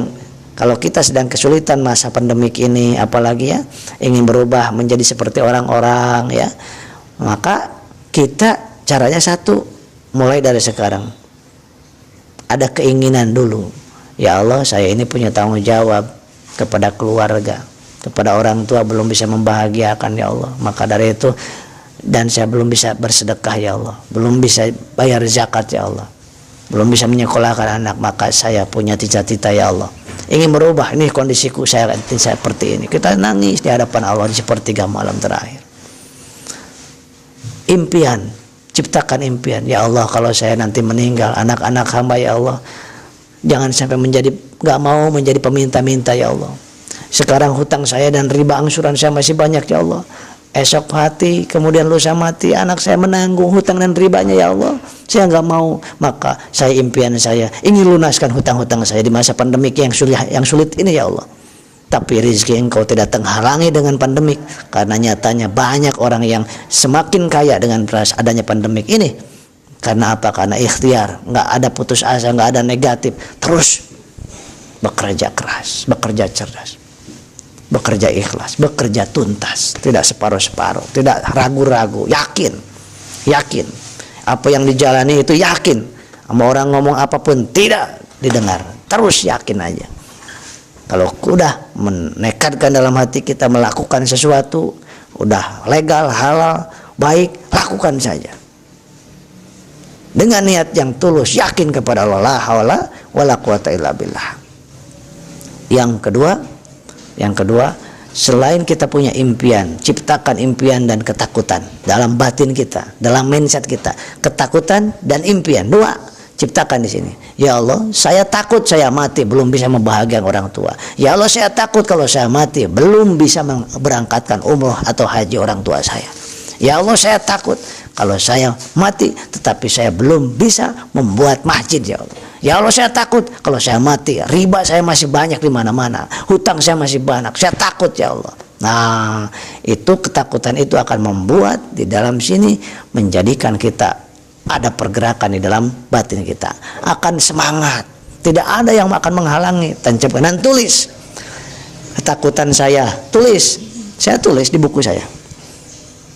Kalau kita sedang kesulitan masa pandemik ini, apalagi ya, ingin berubah menjadi seperti orang-orang ya, maka kita caranya satu, mulai dari sekarang. Ada keinginan dulu, ya Allah, saya ini punya tanggung jawab kepada keluarga, kepada orang tua, belum bisa membahagiakan ya Allah. Maka dari itu, dan saya belum bisa bersedekah ya Allah, belum bisa bayar zakat ya Allah, belum bisa menyekolahkan anak, maka saya punya cita-cita ya Allah, ingin merubah ini kondisiku, saya seperti ini. Kita nangis di hadapan Allah di sepertiga malam terakhir. Impian, ciptakan impian. Ya Allah, kalau saya nanti meninggal, anak-anak hamba ya Allah, jangan sampai gak mau menjadi peminta-minta ya Allah. Sekarang hutang saya dan riba angsuran saya masih banyak ya Allah. Esok hati, kemudian lusa mati, anak saya menanggung hutang dan ribanya ya Allah. Saya nggak mau, maka impian saya ingin lunaskan hutang-hutang saya di masa pandemik yang sulit ini ya Allah. Tapi rezeki Engkau tidak terhalangi dengan pandemik, karena nyatanya banyak orang yang semakin kaya dengan adanya pandemik ini. Karena apa? Karena ikhtiar, nggak ada putus asa, nggak ada negatif, terus bekerja keras, bekerja cerdas, bekerja ikhlas, bekerja tuntas, tidak separuh-separuh, tidak ragu-ragu, yakin apa yang dijalani itu, yakin sama orang ngomong apapun tidak didengar, terus yakin aja. Kalau udah menekadkan dalam hati kita melakukan sesuatu, udah legal, halal, baik, lakukan saja dengan niat yang tulus, yakin kepada Allah, la haula wala quwata illa billah. Yang kedua, selain kita punya impian, ciptakan impian dan ketakutan dalam batin kita, dalam mindset kita. Ketakutan dan impian, dua, ciptakan di sini. Ya Allah, saya takut saya mati belum bisa membahagiakan orang tua. Ya Allah, saya takut kalau saya mati belum bisa berangkatkan umroh atau haji orang tua saya. Ya Allah, saya takut kalau saya mati tetapi saya belum bisa membuat masjid ya Allah. Ya Allah, saya takut kalau saya mati riba saya masih banyak di mana-mana, hutang saya masih banyak, saya takut ya Allah. Nah, itu ketakutan itu akan membuat di dalam sini menjadikan kita ada pergerakan di dalam batin kita, akan semangat, tidak ada yang akan menghalangi. Tancapkan dan tulis ketakutan saya, saya tulis di buku saya.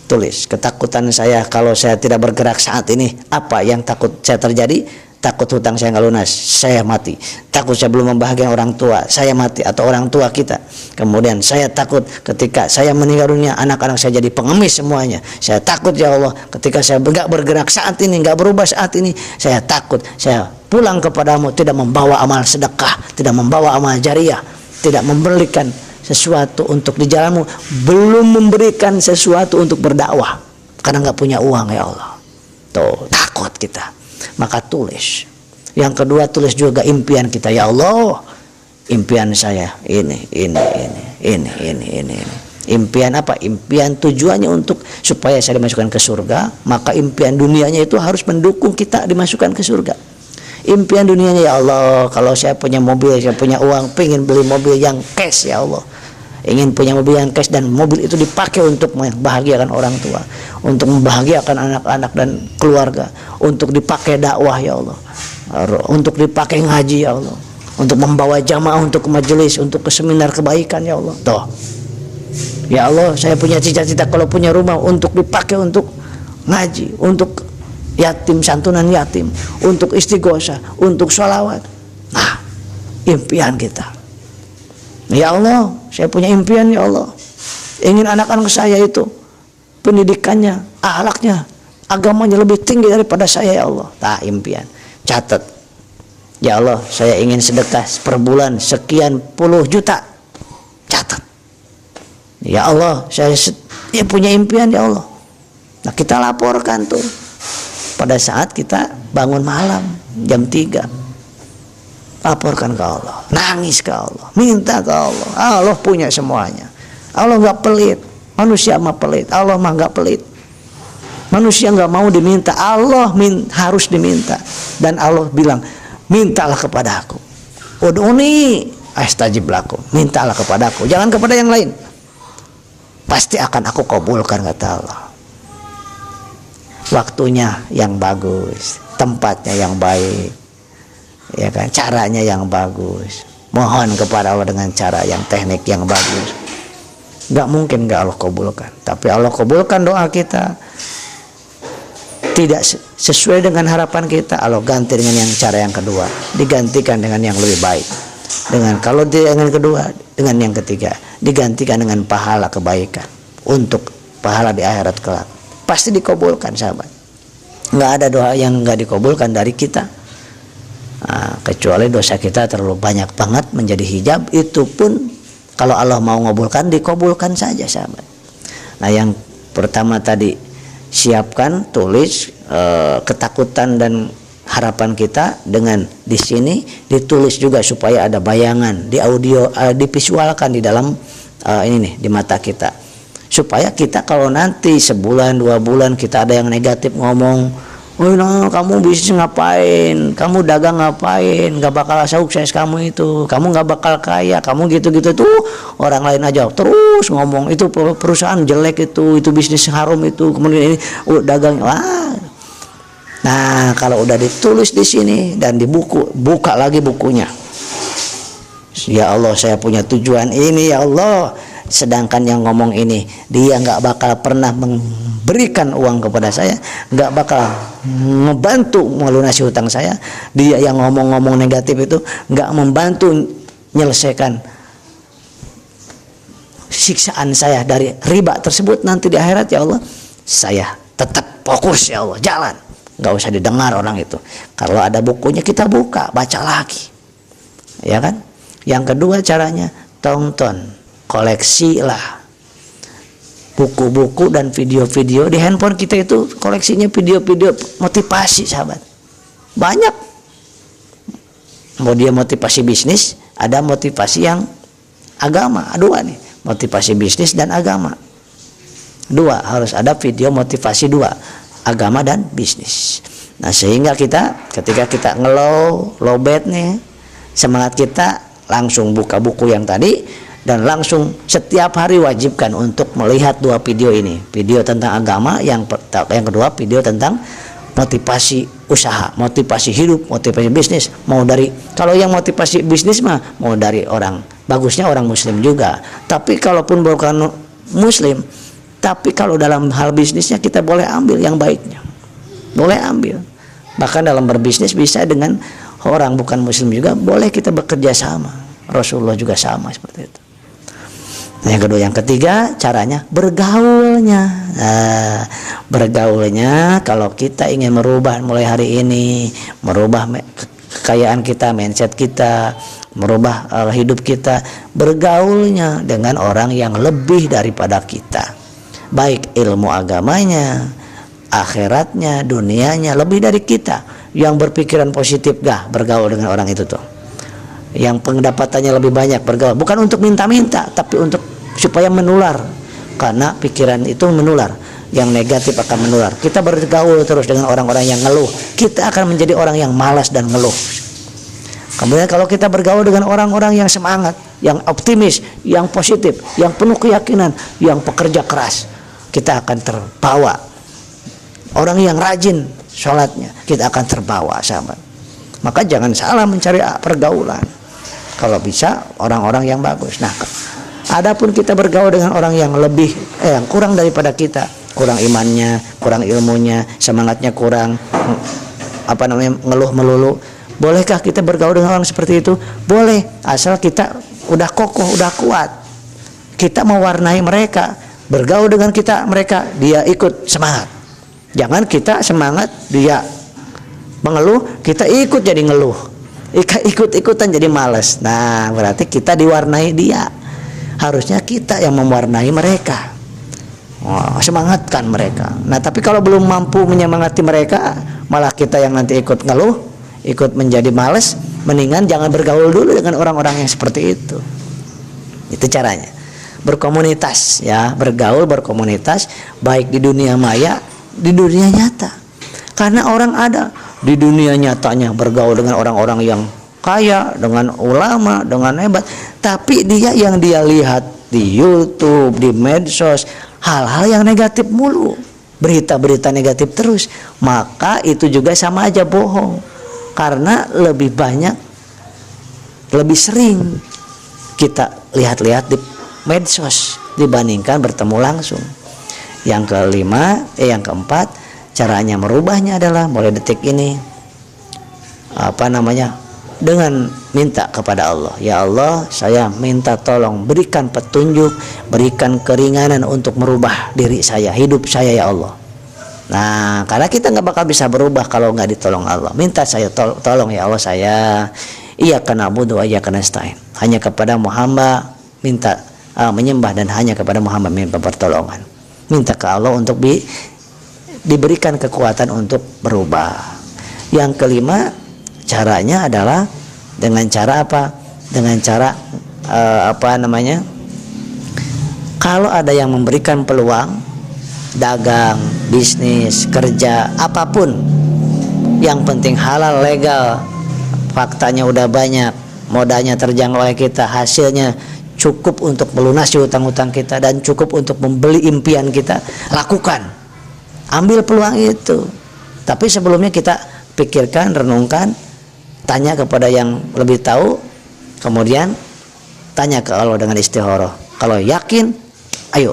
Tulis ketakutan saya kalau saya tidak bergerak saat ini, apa yang takut saya terjadi. Takut hutang saya nggak lunas, saya mati. Takut saya belum membahagiakan orang tua, saya mati, atau orang tua kita. Kemudian saya takut ketika saya meninggal dunia, anak-anak saya jadi pengemis semuanya. Saya takut ya Allah ketika saya nggak bergerak saat ini, nggak berubah saat ini. Saya takut saya pulang kepadamu tidak membawa amal sedekah, tidak membawa amal jariah, tidak memberikan sesuatu untuk di jalanmu, belum memberikan sesuatu untuk berdakwah karena nggak punya uang ya Allah. Tuh, takut kita. Maka tulis. Yang kedua, tulis juga impian kita. Ya Allah, impian saya ini. Impian apa? Impian tujuannya untuk supaya saya dimasukkan ke surga. Maka impian dunianya itu harus mendukung kita dimasukkan ke surga. Impian dunianya, ya Allah, kalau saya punya mobil, saya punya uang, pengen beli mobil yang cash ya Allah, ingin punya mobil yang cash dan mobil itu dipakai untuk membahagiakan orang tua, untuk membahagiakan anak-anak dan keluarga, untuk dipakai dakwah ya Allah, untuk dipakai ngaji ya Allah, untuk membawa jamaah untuk ke majelis, untuk ke seminar kebaikan ya Allah. Toh ya Allah, saya punya cita-cita kalau punya rumah untuk dipakai untuk ngaji, untuk yatim, santunan yatim, untuk istighosah, untuk sholawat. Nah, impian kita. Ya Allah, saya punya impian ya Allah. Ingin anak-anak saya itu pendidikannya, akhlaknya, agamanya lebih tinggi daripada saya ya Allah. Nah, impian. Catat. Ya Allah, saya ingin sedekah per bulan sekian puluh juta. Catat. Ya Allah, saya punya impian ya Allah. Nah, kita laporkan tuh pada saat kita bangun malam jam 3, laporkan ke Allah, nangis ke Allah, minta ke Allah. Allah punya semuanya. Allah nggak pelit, manusia mah pelit, Allah mah nggak pelit. Manusia nggak mau diminta, Allah harus diminta. Dan Allah bilang, mintalah kepada aku, ud'uni astajib lakum, mintalah kepada aku, jangan kepada yang lain, pasti akan aku kabulkan, kata Allah. Waktunya yang bagus, tempatnya yang baik, ya kan, caranya yang bagus. Mohon kepada Allah dengan cara yang teknik yang bagus. Gak mungkin gak Allah kabulkan, tapi Allah kabulkan doa kita. Tidak sesuai dengan harapan kita, Allah ganti dengan yang cara yang kedua, digantikan dengan yang lebih baik. Dengan kalau dengan kedua, dengan yang ketiga, digantikan dengan pahala kebaikan untuk pahala di akhirat kelak. Pasti dikabulkan sahabat. Nggak ada doa yang nggak dikabulkan dari kita, kecuali dosa kita terlalu banyak banget menjadi hijab. Itu pun kalau Allah mau ngabulkan, dikabulkan saja sahabat. Nah, yang pertama tadi, siapkan, tulis ketakutan dan harapan kita, dengan di sini ditulis juga supaya ada bayangan di audio, divisualkan di dalam ini nih di mata kita, supaya kita kalau nanti sebulan 2 bulan kita ada yang negatif ngomong, oh no, kamu bisnis ngapain, kamu dagang ngapain, nggak bakal sukses kamu itu, kamu nggak bakal kaya, kamu gitu-gitu tuh, orang lain aja terus ngomong itu perusahaan jelek, itu bisnis haram, itu kemudian ini dagang. Wah, nah kalau udah ditulis di sini dan di buku, buka lagi bukunya. Ya Allah, saya punya tujuan ini ya Allah. Sedangkan yang ngomong ini, dia nggak bakal pernah memberikan uang kepada saya, nggak bakal membantu melunasi hutang saya. Dia yang ngomong-ngomong negatif itu nggak membantu menyelesaikan siksaan saya dari riba tersebut nanti di akhirat ya Allah. Saya tetap fokus ya Allah, jalan, nggak usah didengar orang itu. Kalau ada bukunya kita buka, baca lagi, ya kan. Yang kedua caranya, tonton, koleksilah buku-buku dan video-video di handphone kita. Itu koleksinya video-video motivasi sahabat, banyak. Mau dia motivasi bisnis, ada motivasi yang agama, dua nih, motivasi bisnis dan agama, dua, harus ada video motivasi dua, agama dan bisnis. Nah, sehingga kita ketika kita low bad nih, semangat kita langsung buka buku yang tadi, dan langsung setiap hari wajibkan untuk melihat 2 video ini, video tentang agama, yang kedua video tentang motivasi usaha, motivasi hidup, motivasi bisnis. Mau dari, kalau yang motivasi bisnis mah mau dari orang, bagusnya orang muslim juga, tapi kalaupun bukan muslim, tapi kalau dalam hal bisnisnya kita boleh ambil yang baiknya, boleh ambil. Bahkan dalam berbisnis bisa dengan orang bukan muslim juga, boleh kita bekerja sama. Rasulullah juga sama seperti itu. Nah, yang kedua, yang ketiga caranya bergaulnya. Nah, bergaulnya kalau kita ingin merubah mulai hari ini, merubah kekayaan kita, mindset kita, merubah hidup kita, bergaulnya dengan orang yang lebih daripada kita, baik ilmu agamanya, akhiratnya, dunianya, lebih dari kita. Yang berpikiran positif, bergaul dengan orang itu tuh. Yang pendapatannya lebih banyak, bergaul, bukan untuk minta-minta, tapi untuk supaya menular, karena pikiran itu menular, yang negatif akan menular. Kita bergaul terus dengan orang-orang yang ngeluh, kita akan menjadi orang yang malas dan ngeluh. Kemudian kalau kita bergaul dengan orang-orang yang semangat, yang optimis, yang positif, yang penuh keyakinan, yang pekerja keras, kita akan terbawa. Orang yang rajin sholatnya, kita akan terbawa, sahabat. Maka jangan salah mencari pergaulan. Kalau bisa orang-orang yang bagus. Nah, adapun kita bergaul dengan orang yang lebih yang kurang daripada kita, kurang imannya, kurang ilmunya, semangatnya kurang, ngeluh melulu. Bolehkah kita bergaul dengan orang seperti itu? Boleh, asal kita udah kokoh, udah kuat. Kita mewarnai mereka, bergaul dengan mereka, dia ikut semangat. Jangan kita semangat, dia mengeluh, kita ikut jadi ngeluh. Ikut-ikutan jadi malas. Nah, berarti kita diwarnai dia. Harusnya kita yang mewarnai mereka. Semangatkan mereka. Nah, tapi kalau belum mampu menyemangati mereka, malah kita yang nanti ikut ngeluh, ikut menjadi malas, mendingan jangan bergaul dulu dengan orang-orang yang seperti itu. Itu caranya. Berkomunitas, ya, bergaul, berkomunitas, baik di dunia maya, di dunia nyata. Karena orang ada di dunia nyatanya bergaul dengan orang-orang yang kaya, dengan ulama, dengan hebat, tapi dia yang dia lihat di YouTube, di medsos, hal-hal yang negatif mulu, berita-berita negatif terus, maka itu juga sama aja bohong. Karena lebih banyak, lebih sering kita lihat-lihat di medsos dibandingkan bertemu langsung. Yang keempat, caranya merubahnya adalah mulai detik ini dengan minta kepada Allah. Ya Allah, saya minta tolong berikan petunjuk, berikan keringanan untuk merubah diri saya, hidup saya, ya Allah. Nah, karena kita nggak bakal bisa berubah kalau nggak ditolong Allah. Minta saya tolong, ya Allah, saya iyyaka na'budu wa iyyaka nasta'in. Hanya kepada Muhammad minta menyembah, dan hanya kepada Muhammad minta pertolongan. Minta ke Allah untuk diberikan kekuatan untuk berubah. Yang kelima, caranya adalah dengan cara apa? Dengan cara kalau ada yang memberikan peluang dagang, bisnis, kerja, apapun, yang penting halal, legal, faktanya udah banyak, modalnya terjangkau oleh kita, hasilnya cukup untuk melunasi hutang-hutang kita dan cukup untuk membeli impian kita, lakukan, ambil peluang itu. Tapi sebelumnya kita pikirkan, renungkan, tanya kepada yang lebih tahu, kemudian tanya ke Allah dengan istikharah. Kalau yakin, ayo.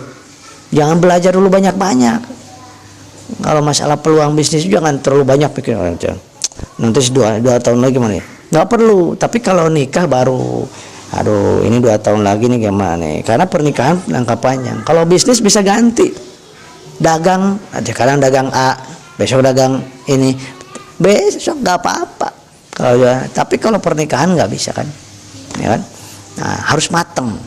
Jangan belajar dulu banyak-banyak. Kalau masalah peluang bisnis jangan terlalu banyak pikir. Nanti 2 tahun lagi gimana? Nggak perlu. Tapi kalau nikah baru, aduh ini 2 tahun lagi nih gimana nih? Karena pernikahan jangka panjang. Kalau bisnis bisa ganti. Dagang, sekarang dagang A, besok dagang ini, besok nggak apa-apa. Tapi kalau pernikahan nggak bisa kan? Ya kan? Nah, harus mateng.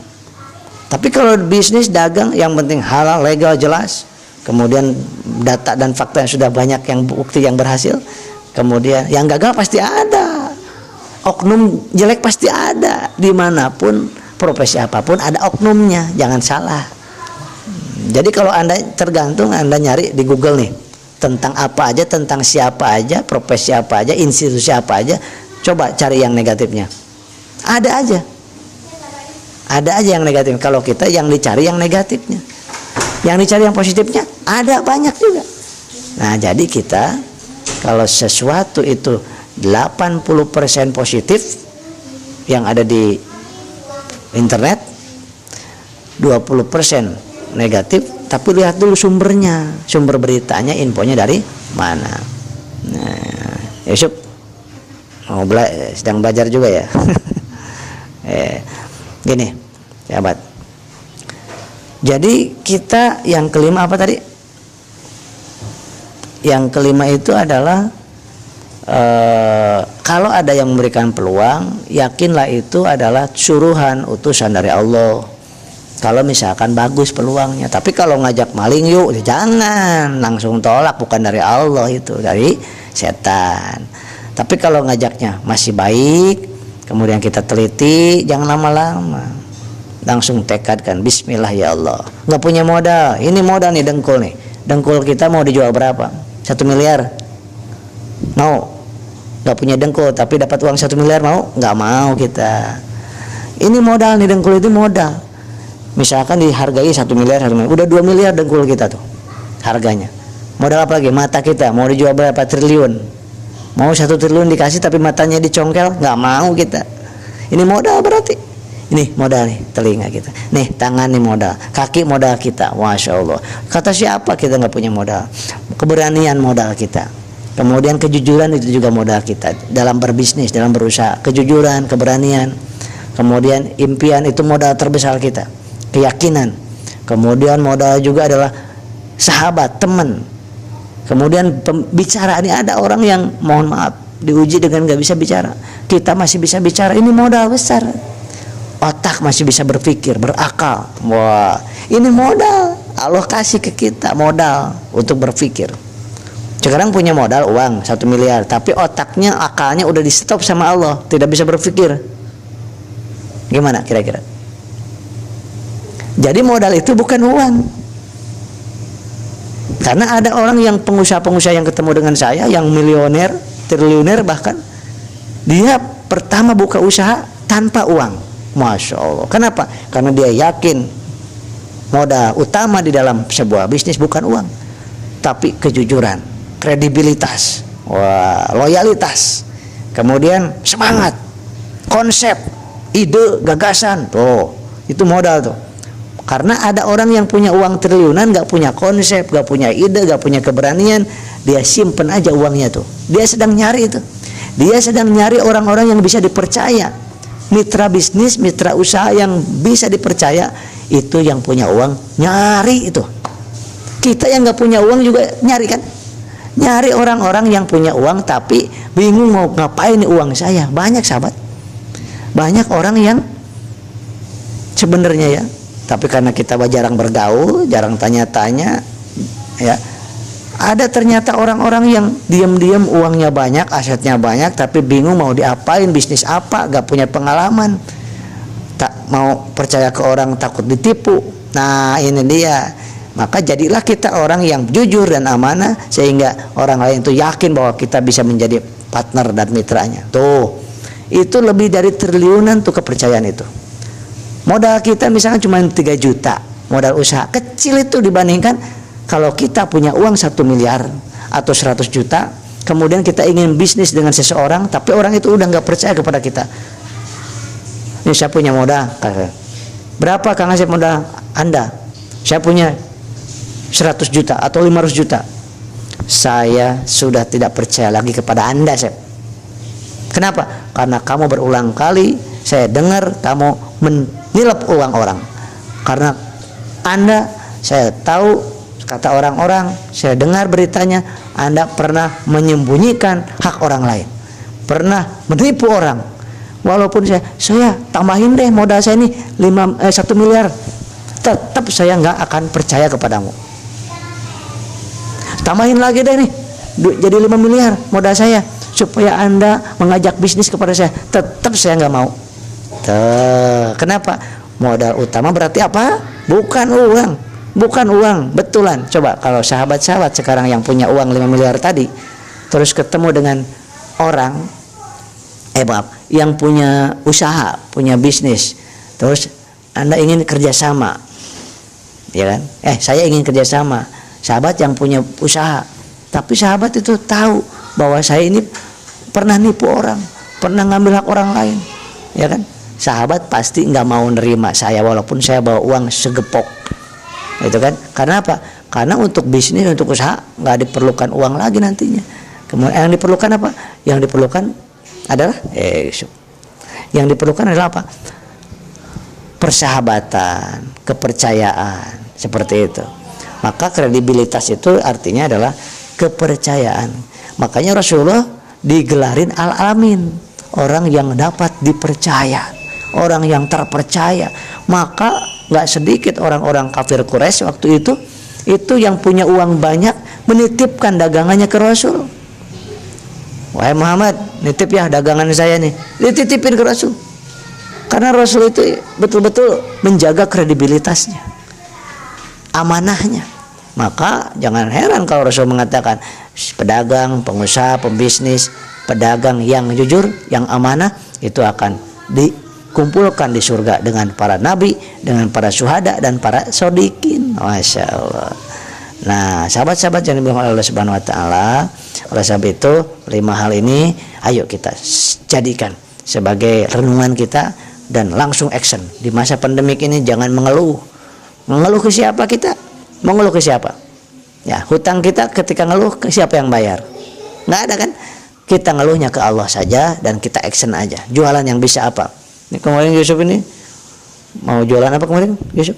Tapi kalau bisnis, dagang, yang penting halal, legal, jelas. Kemudian data dan fakta yang sudah banyak, yang bukti yang berhasil. Kemudian yang gagal pasti ada. Oknum jelek pasti ada. Dimanapun, profesi apapun ada oknumnya. Jangan salah. Jadi kalau Anda tergantung, Anda nyari di Google nih, tentang apa aja, tentang siapa aja, profesi apa aja, institusi apa aja, coba cari yang negatifnya. Ada aja. Ada aja yang negatif. Kalau kita yang dicari yang negatifnya, yang dicari yang positifnya ada banyak juga. Nah, jadi kita kalau sesuatu itu 80% positif yang ada di internet, 20% negatif, tapi lihat dulu sumbernya, sumber beritanya, infonya dari mana. Nah, Yusuf sedang belajar juga ya. Gini, sahabat. Jadi kita yang kelima apa tadi? Yang kelima itu adalah kalau ada yang memberikan peluang, yakinlah itu adalah suruhan, utusan dari Allah. Kalau misalkan bagus peluangnya. Tapi kalau ngajak maling yuk, jangan, langsung tolak, bukan dari Allah, itu dari setan. Tapi kalau ngajaknya masih baik, kemudian kita teliti, jangan lama-lama, langsung tekadkan, bismillah ya Allah. Nggak punya modal, ini modal nih, dengkul nih, dengkul kita mau dijual berapa? 1 miliar, mau? nggak punya dengkul tapi dapat uang 1 miliar mau? Nggak mau kita. Ini modal nih, dengkul itu modal. Misalkan dihargai 1 miliar, udah 2 miliar dengkul kita tuh harganya. Modal apa lagi? Mata kita mau dijual berapa triliun? Mau 1 triliun dikasih tapi matanya dicongkel? Nggak mau kita. Ini modal berarti. Ini modal nih, telinga kita. Nih tangan nih modal, kaki modal kita. Masya Allah. Kata siapa kita nggak punya modal? Keberanian modal kita. Kemudian kejujuran itu juga modal kita dalam berbisnis, dalam berusaha. Kejujuran, keberanian. Kemudian impian itu modal terbesar kita. Keyakinan. Kemudian modal juga adalah sahabat, teman. Kemudian bicara, ini ada orang yang mohon maaf diuji dengan nggak bisa bicara. Kita masih bisa bicara, ini modal besar. Otak masih bisa berpikir, berakal. Wah, ini modal. Allah kasih ke kita modal untuk berpikir. Sekarang punya modal uang 1 miliar, tapi otaknya, akalnya udah di stop sama Allah, tidak bisa berpikir. Gimana kira-kira? Jadi modal itu bukan uang. Karena ada orang yang pengusaha-pengusaha yang ketemu dengan saya, yang milioner, triliuner bahkan, dia pertama buka usaha tanpa uang. Masya Allah. Kenapa? Karena dia yakin modal utama di dalam sebuah bisnis bukan uang, tapi kejujuran, kredibilitas, loyalitas, kemudian semangat, konsep, ide, gagasan. Tuh, itu modal tuh. Karena ada orang yang punya uang triliunan, gak punya konsep, gak punya ide, gak punya keberanian, dia simpen aja uangnya tuh. Dia sedang nyari itu. Dia sedang nyari orang-orang yang bisa dipercaya. Mitra bisnis, mitra usaha yang bisa dipercaya, itu yang punya uang nyari itu. Kita yang gak punya uang juga nyari kan? Nyari orang-orang yang punya uang tapi bingung mau ngapain nih uang saya. Banyak sahabat. Banyak orang yang sebenarnya ya, tapi karena kita jarang bergaul, jarang tanya-tanya, ya, ada ternyata orang-orang yang diam-diam uangnya banyak, asetnya banyak, tapi bingung mau diapain, bisnis apa, gak punya pengalaman, tak mau percaya ke orang, takut ditipu. Nah ini dia. Maka jadilah kita orang yang jujur dan amanah, sehingga orang lain itu yakin bahwa kita bisa menjadi partner dan mitranya. Tuh, itu lebih dari triliunan tuh kepercayaan itu. Modal kita misalnya cuma 3 juta, modal usaha kecil itu dibandingkan kalau kita punya uang 1 miliar atau 100 juta, kemudian kita ingin bisnis dengan seseorang, tapi orang itu udah nggak percaya kepada kita. Ini saya punya modal, berapa Kang Asep modal Anda? Saya punya 100 juta atau 500 juta. Saya sudah tidak percaya lagi kepada Anda, Sep. Kenapa? Karena kamu berulang kali saya dengar kamu menilap uang orang. Karena Anda, saya tahu, kata orang-orang, saya dengar beritanya, Anda pernah menyembunyikan hak orang lain, pernah menipu orang. Walaupun saya tambahin deh modal saya ini 1 miliar, tetap saya nggak akan percaya kepadamu. Tambahin lagi deh nih jadi 5 miliar modal saya, supaya Anda mengajak bisnis kepada saya, tetap saya nggak mau. Kenapa? Modal utama berarti apa? Bukan uang. Bukan uang, betulan. Coba kalau sahabat-sahabat sekarang yang punya uang 5 miliar tadi, terus ketemu dengan orang yang punya usaha, punya bisnis, terus Anda ingin kerjasama, ya kan? Saya ingin kerjasama. Sahabat yang punya usaha, tapi sahabat itu tahu bahwa saya ini pernah nipu orang, pernah ngambil hak orang lain, ya kan? Sahabat pasti nggak mau nerima saya walaupun saya bawa uang segepok. Itu kan? Karena apa? Karena untuk bisnis, untuk usaha nggak diperlukan uang lagi nantinya. Kemudian yang diperlukan apa? Yang diperlukan adalah yang diperlukan adalah apa? Persahabatan, kepercayaan, seperti itu. Maka kredibilitas itu artinya adalah kepercayaan. Makanya Rasulullah digelarin Al-Amin, orang yang dapat dipercaya, orang yang terpercaya. Maka nggak sedikit orang-orang kafir Quraisy waktu itu yang punya uang banyak menitipkan dagangannya ke Rasul. Wahai Muhammad, nitip ya dagangan saya nih, dititipin ke Rasul. Karena Rasul itu betul-betul menjaga kredibilitasnya, amanahnya. Maka jangan heran kalau Rasul mengatakan pedagang, pengusaha, pembisnis pedagang yang jujur, yang amanah, itu akan dikumpulkan di surga dengan para nabi, dengan para syuhada dan para shodikin. Masya Allah. Nah, sahabat-sahabat yang dimuliakan oleh Allah Subhanahu wa taala, oleh sebab itu 5 hal ini ayo kita jadikan sebagai renungan kita dan langsung action. Di masa pandemik ini jangan mengeluh. Mengeluh ke siapa kita? Mengeluh ke siapa? Ya, hutang kita ketika ngeluh ke siapa yang bayar? Nggak ada kan? Kita ngeluhnya ke Allah saja dan kita action aja. Jualan yang bisa apa? Ini kemarin Yusuf ini mau jualan apa kemarin Yusuf?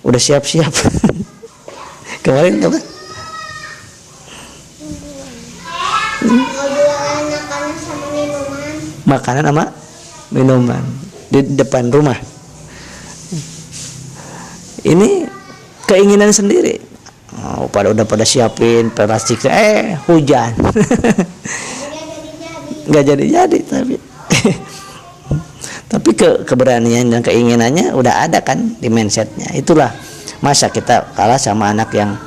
Udah siap-siap. Kemarin apa? Makanan sama minuman. Makanan sama minuman di depan rumah. Ini keinginan sendiri. Oh, udah pada siapin plastik. Hujan. Nggak jadi tapi tapi keberanian dan keinginannya udah ada kan di mindsetnya. Itulah. Masa kita kalah sama anak yang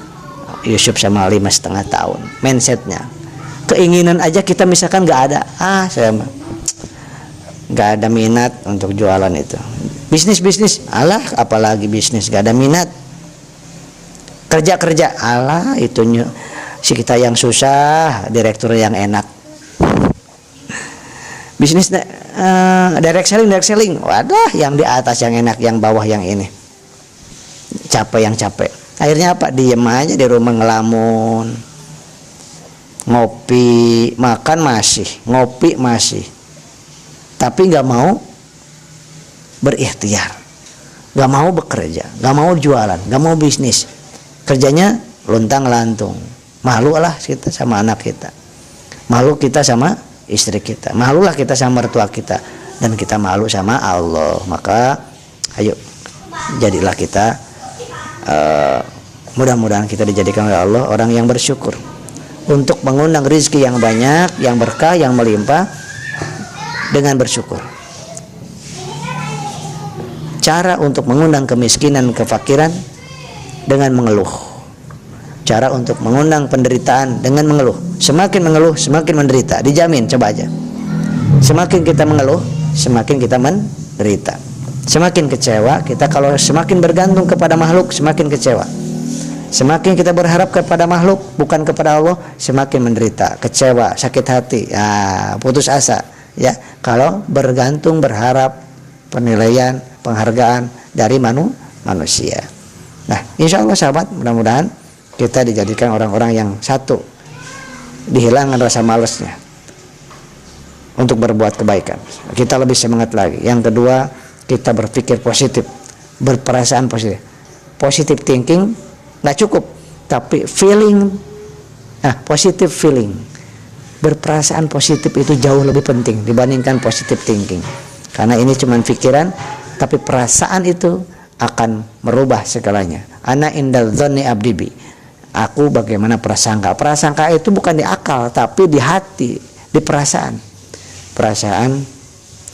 Yusuf sama 5,5 tahun. Mindsetnya, keinginan aja kita misalkan nggak ada. Saya nggak ada minat untuk jualan itu. Bisnis, alah apalagi bisnis nggak ada minat. Kerja, alah itunya si kita yang susah, direktur yang enak. Bisnis direct selling, wadah yang di atas yang enak, yang bawah yang ini. Capek. Akhirnya apa? Diem aja di rumah ngelamun, ngopi, makan masih, ngopi masih, tapi nggak mau berikhtiar, nggak mau bekerja, nggak mau jualan, nggak mau bisnis, kerjanya luntang lantung. Malu lah kita sama anak kita, malu kita sama istri kita, malulah kita sama mertua kita, dan kita malu sama Allah. Maka ayo jadilah kita mudah-mudahan kita dijadikan oleh Allah orang yang bersyukur untuk mengundang rezeki yang banyak, yang berkah, yang melimpah dengan bersyukur. Cara untuk mengundang kemiskinan, kefakiran dengan mengeluh. Cara untuk mengundang penderitaan dengan mengeluh. Semakin mengeluh, semakin menderita. Dijamin, coba aja. Semakin kita mengeluh, semakin kita menderita. Semakin kecewa kita, kalau semakin bergantung kepada makhluk semakin kecewa. Semakin kita berharap kepada makhluk bukan kepada Allah, semakin menderita, kecewa, sakit hati, putus asa. Ya, kalau bergantung berharap penilaian, penghargaan dari manusia. Nah, insya Allah sahabat, mudah-mudahan kita dijadikan orang-orang yang satu, dihilangkan rasa malasnya untuk berbuat kebaikan. Kita lebih semangat lagi. Yang kedua, kita berpikir positif, berperasaan positif. Positive thinking nggak cukup, tapi feeling, positive feeling, berperasaan positif itu jauh lebih penting dibandingkan positive thinking. Karena ini cuma pikiran, tapi perasaan itu akan merubah segalanya. Ana indal dzanni abdi bi. Aku bagaimana prasangka. Prasangka itu bukan di akal, tapi di hati, di perasaan. Perasaan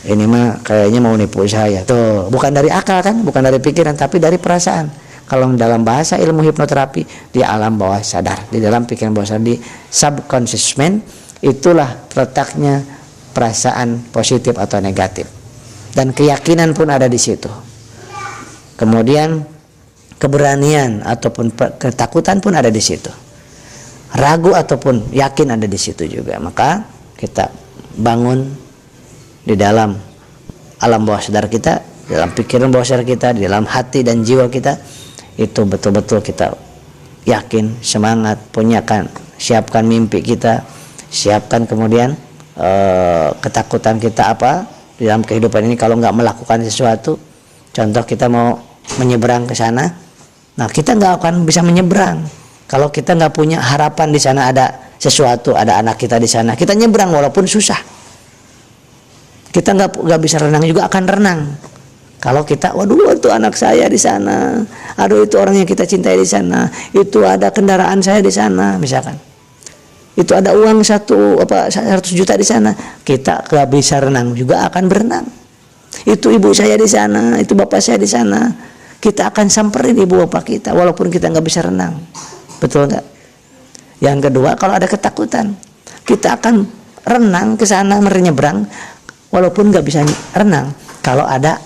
ini mah kayaknya mau nipu saya. Tuh, bukan dari akal kan, bukan dari pikiran, tapi dari perasaan. Kalau dalam bahasa ilmu hipnoterapi, di alam bawah sadar, di dalam pikiran bawah sadar, di subconscious mind, itulah letaknya perasaan positif atau negatif. Dan keyakinan pun ada di situ. Kemudian keberanian ataupun ketakutan pun ada di situ. Ragu ataupun yakin ada di situ juga. Maka kita bangun di dalam alam bawah sadar kita, di dalam pikiran bawah sadar kita, di dalam hati dan jiwa kita, itu betul-betul kita yakin, semangat, siapkan mimpi kita, siapkan kemudian ketakutan kita apa di dalam kehidupan ini. Kalau nggak melakukan sesuatu, contoh kita mau menyeberang ke sana, nah kita nggak akan bisa menyeberang kalau kita nggak punya harapan di sana ada sesuatu, ada anak kita di sana, kita nyeberang walaupun susah. Kita nggak bisa renang juga akan renang. Kalau kita, waduh itu anak saya di sana, aduh itu orang yang kita cintai di sana, itu ada kendaraan saya di sana, misalkan, itu ada uang 100 juta di sana, kita nggak bisa renang juga akan berenang. Itu ibu saya di sana, itu bapak saya di sana, kita akan samperin ibu bapak kita, walaupun kita nggak bisa renang, betul nggak? Yang kedua, kalau ada ketakutan, kita akan renang ke sana menyeberang walaupun nggak bisa renang kalau ada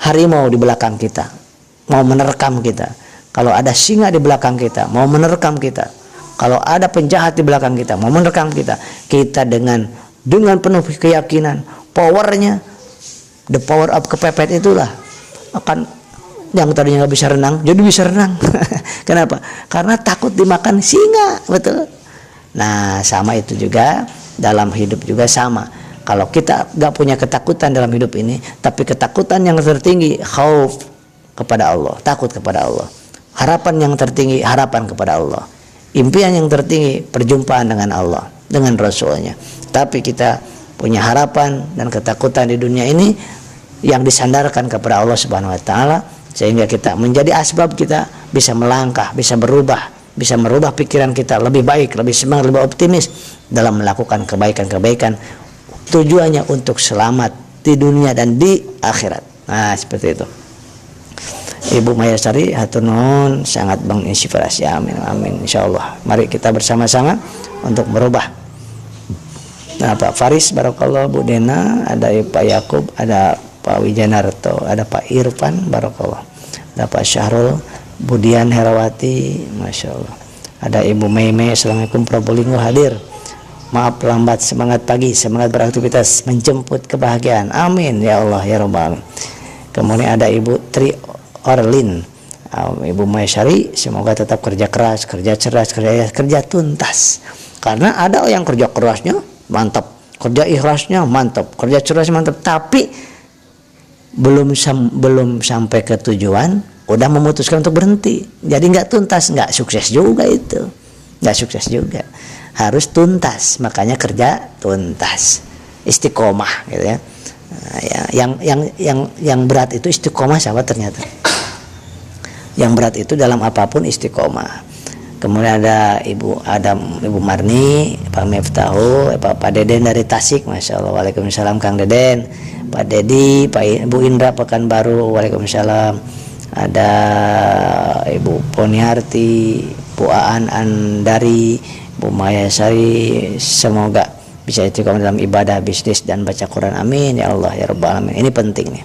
harimau di belakang kita mau menerkam kita, kalau ada singa di belakang kita mau menerkam kita, kalau ada penjahat di belakang kita mau menerkam kita, kita dengan penuh keyakinan powernya, the power of kepepet itulah akan yang tadinya nggak bisa renang jadi bisa renang. Kenapa? Karena takut dimakan singa, betul. Nah sama itu juga dalam hidup juga sama. Kalau kita nggak punya ketakutan dalam hidup ini, tapi ketakutan yang tertinggi khauf kepada Allah, takut kepada Allah. Harapan yang tertinggi harapan kepada Allah. Impian yang tertinggi perjumpaan dengan Allah, dengan Rasulnya. Tapi kita punya harapan dan ketakutan di dunia ini yang disandarkan kepada Allah Subhanahu wa taala, sehingga kita menjadi asbab kita bisa melangkah, bisa berubah, bisa merubah pikiran kita lebih baik, lebih semangat, lebih optimis dalam melakukan kebaikan-kebaikan, tujuannya untuk selamat di dunia dan di akhirat. Nah seperti itu. Ibu Mayasari hatur nuhun, sangat menginspirasi. Amin amin insyaallah. Mari kita bersama-sama untuk merubah. Nah Pak Faris barakallah, Bu Dena, ada Pak Yakub, ada Pak Wijanarto, ada Pak Irfan barakallah, ada Pak Syahrul, Budian Herawati, Masya Allah, ada Ibu Meme, Assalamualaikum Probolinggo hadir. Maaf lambat, semangat pagi, semangat beraktivitas menjemput kebahagiaan, amin ya Allah ya Rabbal. Kemudian ada Ibu Tri Orlin, Ibu Maisari, semoga tetap kerja keras, kerja cerdas, kerja tuntas. Karena ada yang kerja kerasnya mantap, kerja ikhlasnya mantap, kerja cerdas mantap, tapi belum sampai ke tujuan udah memutuskan untuk berhenti, jadi nggak tuntas, nggak sukses juga itu, nggak sukses juga, harus tuntas. Makanya kerja tuntas, istiqomah gitu ya. Nah, ya yang berat itu istiqomah sahabat, ternyata yang berat itu dalam apapun istiqomah. Kemudian ada Ibu Adam, Ibu Marni, Pak Miftahu, Pak Deden dari Tasik, Masya Allah, waalaikumsalam Kang Deden, Pak Dedi, Pak Ibu Indra Pekanbaru, waalaikumsalam. Ada Ibu Poniarti, Bu Aan Andari, Bu Mayasari, semoga bisa istiqomah dalam ibadah, bisnis dan baca Quran, amin ya Allah ya Rabbal alamin. Ini penting nih,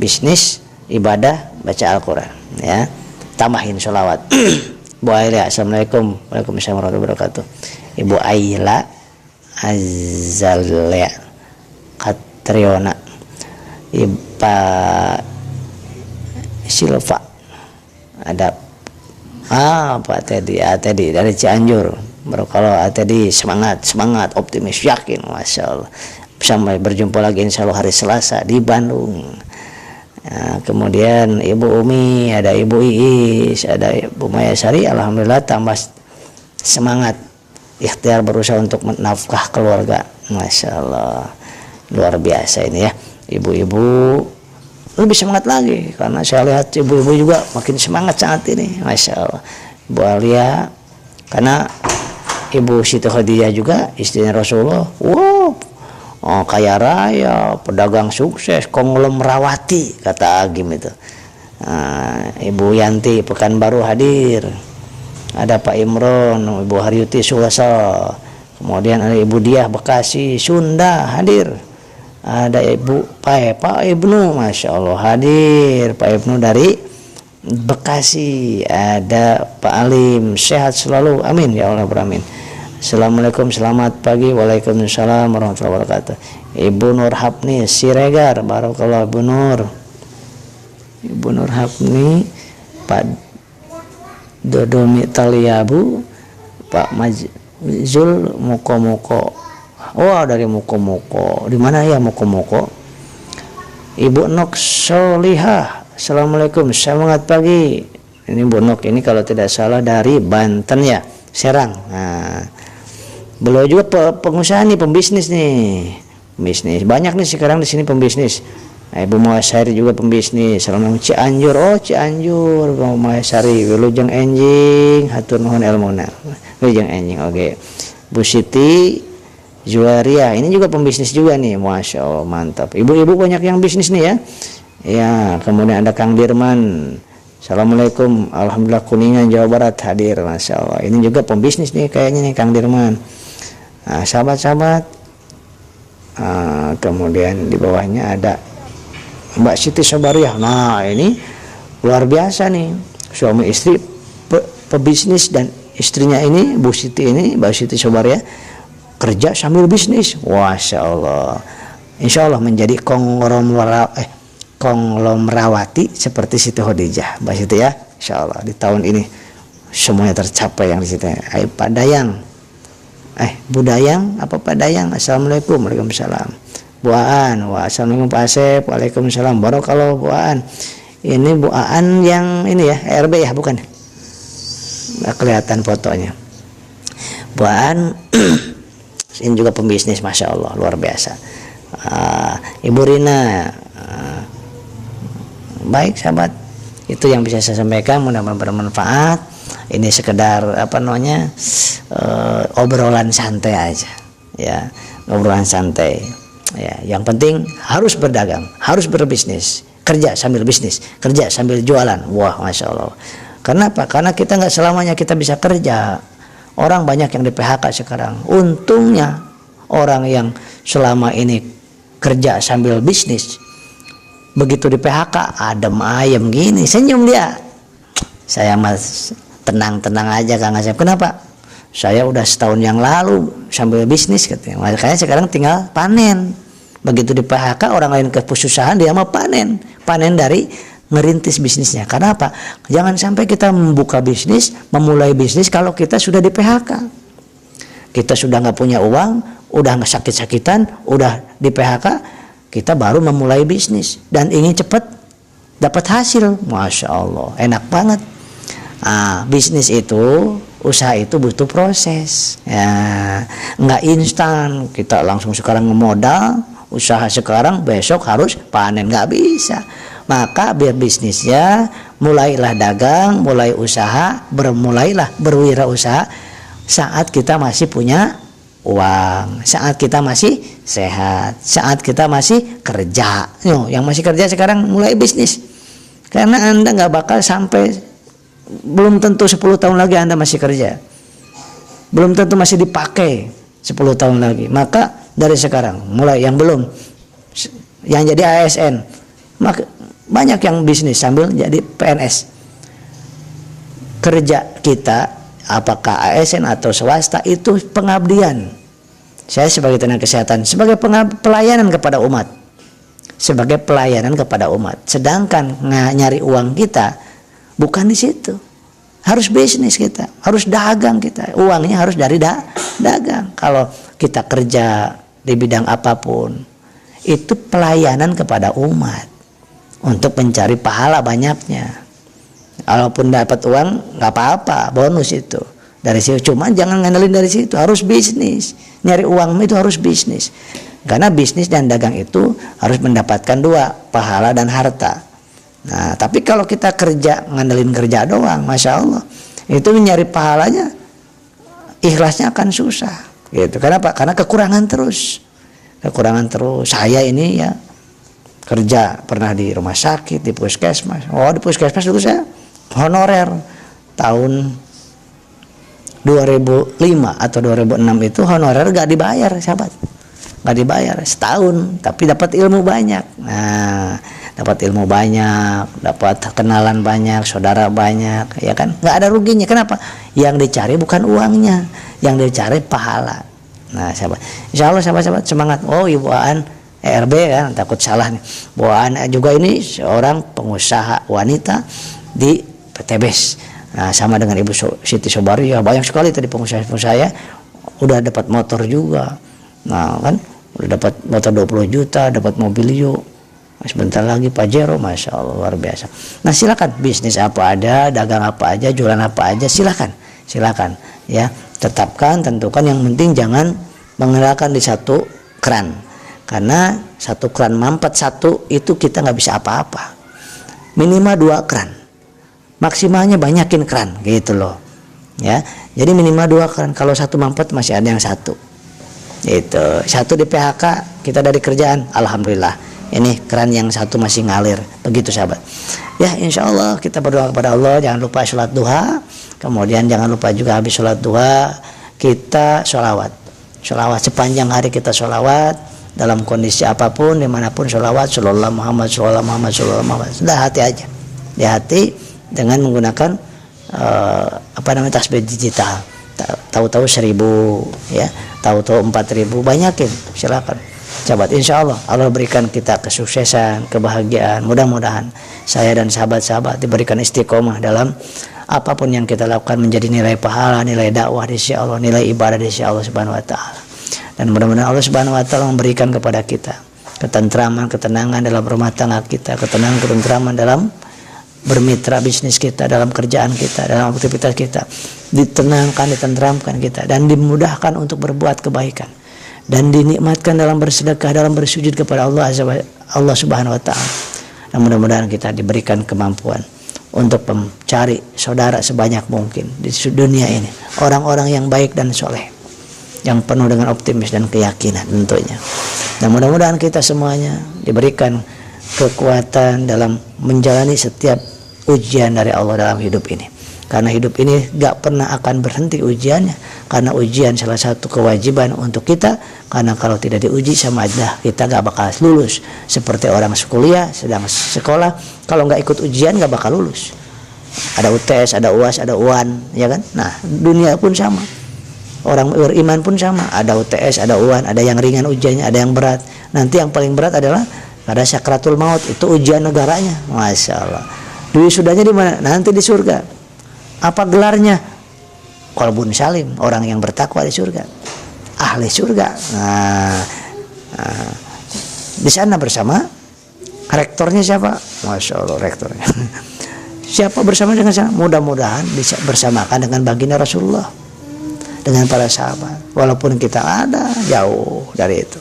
bisnis, ibadah, baca Al-Quran ya, tambahin sholawat. Bu Aila, assalamualaikum, waalaikumsalam warahmatullahi wabarakatuh. Ibu Aila Azalea Katriona, Pak Silva, ada Pak Teddy, Teddy dari Cianjur. Kalau Teddy semangat, optimis, yakin, Masya Allah. Sampai berjumpa lagi insya Allah hari Selasa di Bandung. Nah, kemudian Ibu Umi, ada Ibu Iis, ada Ibu Mayasari, alhamdulillah tambah semangat, ikhtiar berusaha untuk menafkah keluarga, Masya Allah, luar biasa ini ya. Ibu-ibu lebih semangat lagi, karena saya lihat ibu-ibu juga makin semangat saat ini, Masya Allah. Ibu Alia, karena Ibu Siti Khadijah juga istrinya Rasulullah, wow, kaya raya, pedagang sukses, konglomerawati, kata Agim itu. Ibu Yanti Pekanbaru hadir, ada Pak Imron, Ibu Haryuti Sulasa, kemudian ada Ibu Diah Bekasi Sunda hadir, ada Ibu Pak Ibnu, Masya Allah hadir, Pak Ibnu dari Bekasi, ada Pak Alim, sehat selalu, amin ya Allah beramin. Assalamualaikum, selamat pagi, waalaikumsalam warahmatullahi wabarakatuh. Ibu Nur Hapni Siregar, barakallah Ibu Nur. Ibu Nur Hapni, Pak Dodomi Taliabu, Pak Majzul Moko-Moko. Oh dari Moko-Moko, di mana ya Moko-Moko? Ibu Nok Solihah, assalamualaikum, semangat pagi. Ini Bu Nok ini kalau tidak salah dari Banten ya, Serang. Nah, beliau juga pengusaha nih, pembisnis nih, bisnis banyak nih sekarang di sini pembisnis. Nah, Ibu Mawasari juga pembisnis. Assalamualaikum Cianjur, oh Cianjur, Bu Mawasari, wilujeng enjing, hatur nuhun elmuna, wilujeng enjing, oke. Bu Siti Juwaria, ini juga pembisnis juga nih, Masya Allah mantap. Ibu-ibu banyak yang bisnis nih ya. Ya, kemudian ada Kang Dirman. Assalamualaikum, alhamdulillah Kuningan Jawa Barat hadir, Masya Allah. Ini juga pembisnis nih kayaknya nih Kang Dirman. Nah, sahabat-sahabat, Kemudian di bawahnya ada Mbak Siti Sobariah. Nah ini luar biasa nih, suami istri pebisnis, dan istrinya ini Bu Siti ini, Mbak Siti Sobariah, kerja sambil bisnis. Masya Allah, insya Allah menjadi konglomerawati seperti Siti Khadijah, Mbak Siti ya. Insya Allah di tahun ini semuanya tercapai yang di situ. Ayo Pak Dayang, Bu Dayang apa Pak Dayang, assalamualaikum. Waalaikumsalam. Bu Aan, assalamualaikum Pak Asep. Waalaikumsalam. Barakallahu Bu Aan. Ini Bu Aan yang ini ya, RB ya, bukan? Nggak kelihatan fotonya. Bu Aan ini juga pembisnis, masya Allah, luar biasa. Ibu Rina, baik sahabat, itu yang bisa saya sampaikan, mudah-mudahan bermanfaat. Ini sekedar obrolan santai aja, ya, obrolan santai. Ya, yang penting harus berdagang, harus berbisnis, kerja sambil bisnis, kerja sambil jualan. Wah, masya Allah. Kenapa? Karena kita nggak selamanya kita bisa kerja. Orang banyak yang di PHK sekarang. Untungnya orang yang selama ini kerja sambil bisnis, begitu di PHK adem ayem gini, senyum dia. Saya mas tenang-tenang aja Kang Asep. Kenapa? Saya udah setahun yang lalu sambil bisnis katanya. Makanya sekarang tinggal panen. Begitu di PHK orang lain kesusahan, dia mau panen dari ngerintis bisnisnya. Karena apa? Jangan sampai kita membuka bisnis, memulai bisnis kalau kita sudah di PHK. Kita sudah nggak punya uang, udah nggak sakit-sakitan, udah di PHK, kita baru memulai bisnis dan ingin cepat dapat hasil. Masya Allah, enak banget. Bisnis itu, usaha itu butuh proses. Ya, nggak instan. Kita langsung sekarang ngemodal, usaha sekarang, besok harus panen, nggak bisa. Maka biar bisnisnya, mulailah dagang, mulai usaha, mulailah berwirausaha saat kita masih punya uang, saat kita masih sehat, saat kita masih kerja. Yang masih kerja sekarang mulai bisnis, karena Anda nggak bakal sampai, belum tentu 10 tahun lagi Anda masih kerja, belum tentu masih dipakai 10 tahun lagi. Maka dari sekarang mulai, yang belum, yang jadi ASN, maka banyak yang bisnis sambil jadi PNS. Kerja kita, apakah ASN atau swasta, itu pengabdian. Saya sebagai tenaga kesehatan, sebagai pelayanan kepada umat, sebagai pelayanan kepada umat. Sedangkan nyari uang kita bukan di situ. Harus bisnis kita, harus dagang kita. Uangnya harus dari dagang. Kalau kita kerja di bidang apapun, itu pelayanan kepada umat untuk mencari pahala banyaknya. Walaupun dapat uang nggak apa-apa, bonus itu dari situ. Cuma jangan ngandelin dari situ, harus bisnis. Nyari uang itu harus bisnis. Karena bisnis dan dagang itu harus mendapatkan dua, pahala dan harta. Nah, tapi kalau kita kerja, ngandelin kerja doang, masya Allah, itu nyari pahalanya, ikhlasnya akan susah. Gitu. Kenapa? Karena kekurangan terus. Saya ini ya kerja pernah di rumah sakit, di puskesmas. Di puskesmas dulu saya honorer tahun 2005 atau 2006 itu honorer gak dibayar, sahabat. Gak dibayar setahun, tapi dapat ilmu banyak. Nah, dapat ilmu banyak, dapat kenalan banyak, saudara banyak, ya kan? Gak ada ruginya. Kenapa? Yang dicari bukan uangnya, yang dicari pahala. Nah, sahabat, insya Allah sahabat-sahabat semangat. Ibu Aan ERB kan, takut salah nih. Bu Aan juga ini seorang pengusaha wanita di PTBS. Nah, sama dengan Ibu Siti Sobariah, banyak sekali tadi pengusaha-pengusaha ya. Udah dapat motor juga. Nah, kan udah dapat motor 20 juta, dapat mobil yuk. Sebentar lagi Pajero, masya Allah, luar biasa. Nah, silakan bisnis apa ada, dagang apa aja, jualan apa aja, silakan ya. Tetapkan, tentukan, yang penting jangan mengandalkan di satu keran. Karena satu keran mampet satu itu kita nggak bisa apa-apa. Minimal 2 keran, maksimalnya banyakin keran gitu loh ya. Jadi minimal 2 keran, kalau satu mampet masih ada yang satu. Itu satu di PHK, kita dari kerjaan, alhamdulillah ini keran yang satu masih ngalir. Begitu sahabat ya. Insya Allah kita berdoa kepada Allah, jangan lupa sholat duha, kemudian jangan lupa juga habis sholat duha kita sholawat sepanjang hari. Kita sholawat dalam kondisi apapun, dimanapun, sholawat Sallallahu Muhammad, Sallallahu Muhammad, Sallallahu Muhammad. Sudah hati aja, di hati dengan menggunakan tasbih digital. Tahu-tahu 1000 ya, tahu-tahu 4000, banyakin, silakan. Sahabat, insya Allah Allah berikan kita kesuksesan, kebahagiaan. Mudah-mudahan saya dan sahabat-sahabat diberikan istiqomah dalam apapun yang kita lakukan, menjadi nilai pahala, nilai dakwah di sisi Allah, nilai ibadah di sisi Allah Subhanahu wa taala. Dan mudah-mudahan Allah Subhanahu wa taala memberikan kepada kita ketentraman, ketenangan dalam rumah tangga kita, ketenangan, ketentraman dalam bermitra bisnis kita, dalam kerjaan kita, dalam aktivitas kita, ditenangkan, ditentramkan kita, dan dimudahkan untuk berbuat kebaikan, dan dinikmatkan dalam bersedekah, dalam bersujud kepada Allah Subhanahu wa taala. Dan mudah-mudahan kita diberikan kemampuan untuk mencari saudara sebanyak mungkin di dunia ini, orang-orang yang baik dan soleh, yang penuh dengan optimis dan keyakinan tentunya. Dan mudah-mudahan kita semuanya diberikan kekuatan dalam menjalani setiap ujian dari Allah dalam hidup ini. Karena hidup ini gak pernah akan berhenti ujiannya. Karena ujian salah satu kewajiban untuk kita. Karena kalau tidak diuji sama aja kita gak bakal lulus. Seperti orang kuliah sedang sekolah, kalau gak ikut ujian gak bakal lulus. Ada UTS, ada UAS, ada UAN, ya kan? Nah, dunia pun sama. Orang beriman pun sama. Ada UTS, ada UAN, ada yang ringan ujiannya, ada yang berat. Nanti yang paling berat adalah pada sakratul maut, itu ujian negaranya. Masya Allah. Wisudanya di mana? Nanti di surga. Apa gelarnya? Qalbun salim, orang yang bertakwa di surga, ahli surga. Di sana bersama rektornya siapa? Masya Allah, rektornya. Siapa bersama dengan sana? Mudah-mudahan bisa bersamakan dengan baginda Rasulullah, dengan para sahabat. Walaupun kita ada jauh dari itu,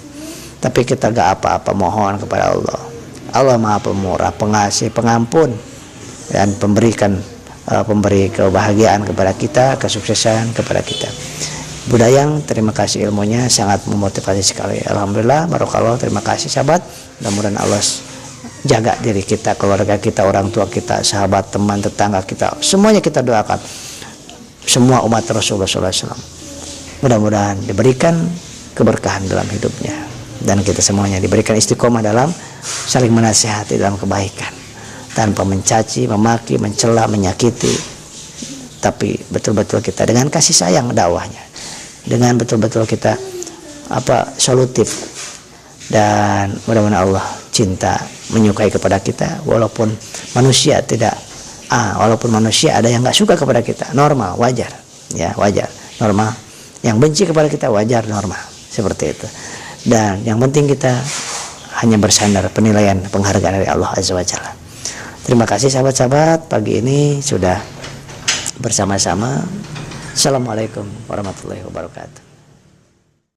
tapi kita gak apa-apa, mohon kepada Allah. Allah Maha Pemurah, Pengasih, Pengampun, dan pemberi kebahagiaan kepada kita, kesuksesan kepada kita. Budayang, terima kasih ilmunya, sangat memotivasi sekali. Alhamdulillah, barokallah, terima kasih sahabat. Mudah-mudahan Allah jaga diri kita, keluarga kita, orang tua kita, sahabat, teman, tetangga kita, semuanya kita doakan. Semua umat Rasulullah SAW mudah-mudahan diberikan keberkahan dalam hidupnya, dan kita semuanya diberikan istiqomah dalam saling menasihati dalam kebaikan, tanpa mencaci, memaki, mencela, menyakiti, tapi betul-betul kita dengan kasih sayang dakwahnya, dengan betul-betul kita solutif, dan mudah-mudahan Allah cinta, menyukai kepada kita. Walaupun manusia walaupun manusia ada yang nggak suka kepada kita, normal, wajar, ya wajar, normal. Yang benci kepada kita wajar, normal, seperti itu. Dan yang penting kita hanya bersandar penilaian, penghargaan dari Allah Azza wa Jalla. Terima kasih sahabat-sahabat, pagi ini sudah bersama-sama. Assalamualaikum warahmatullahi wabarakatuh.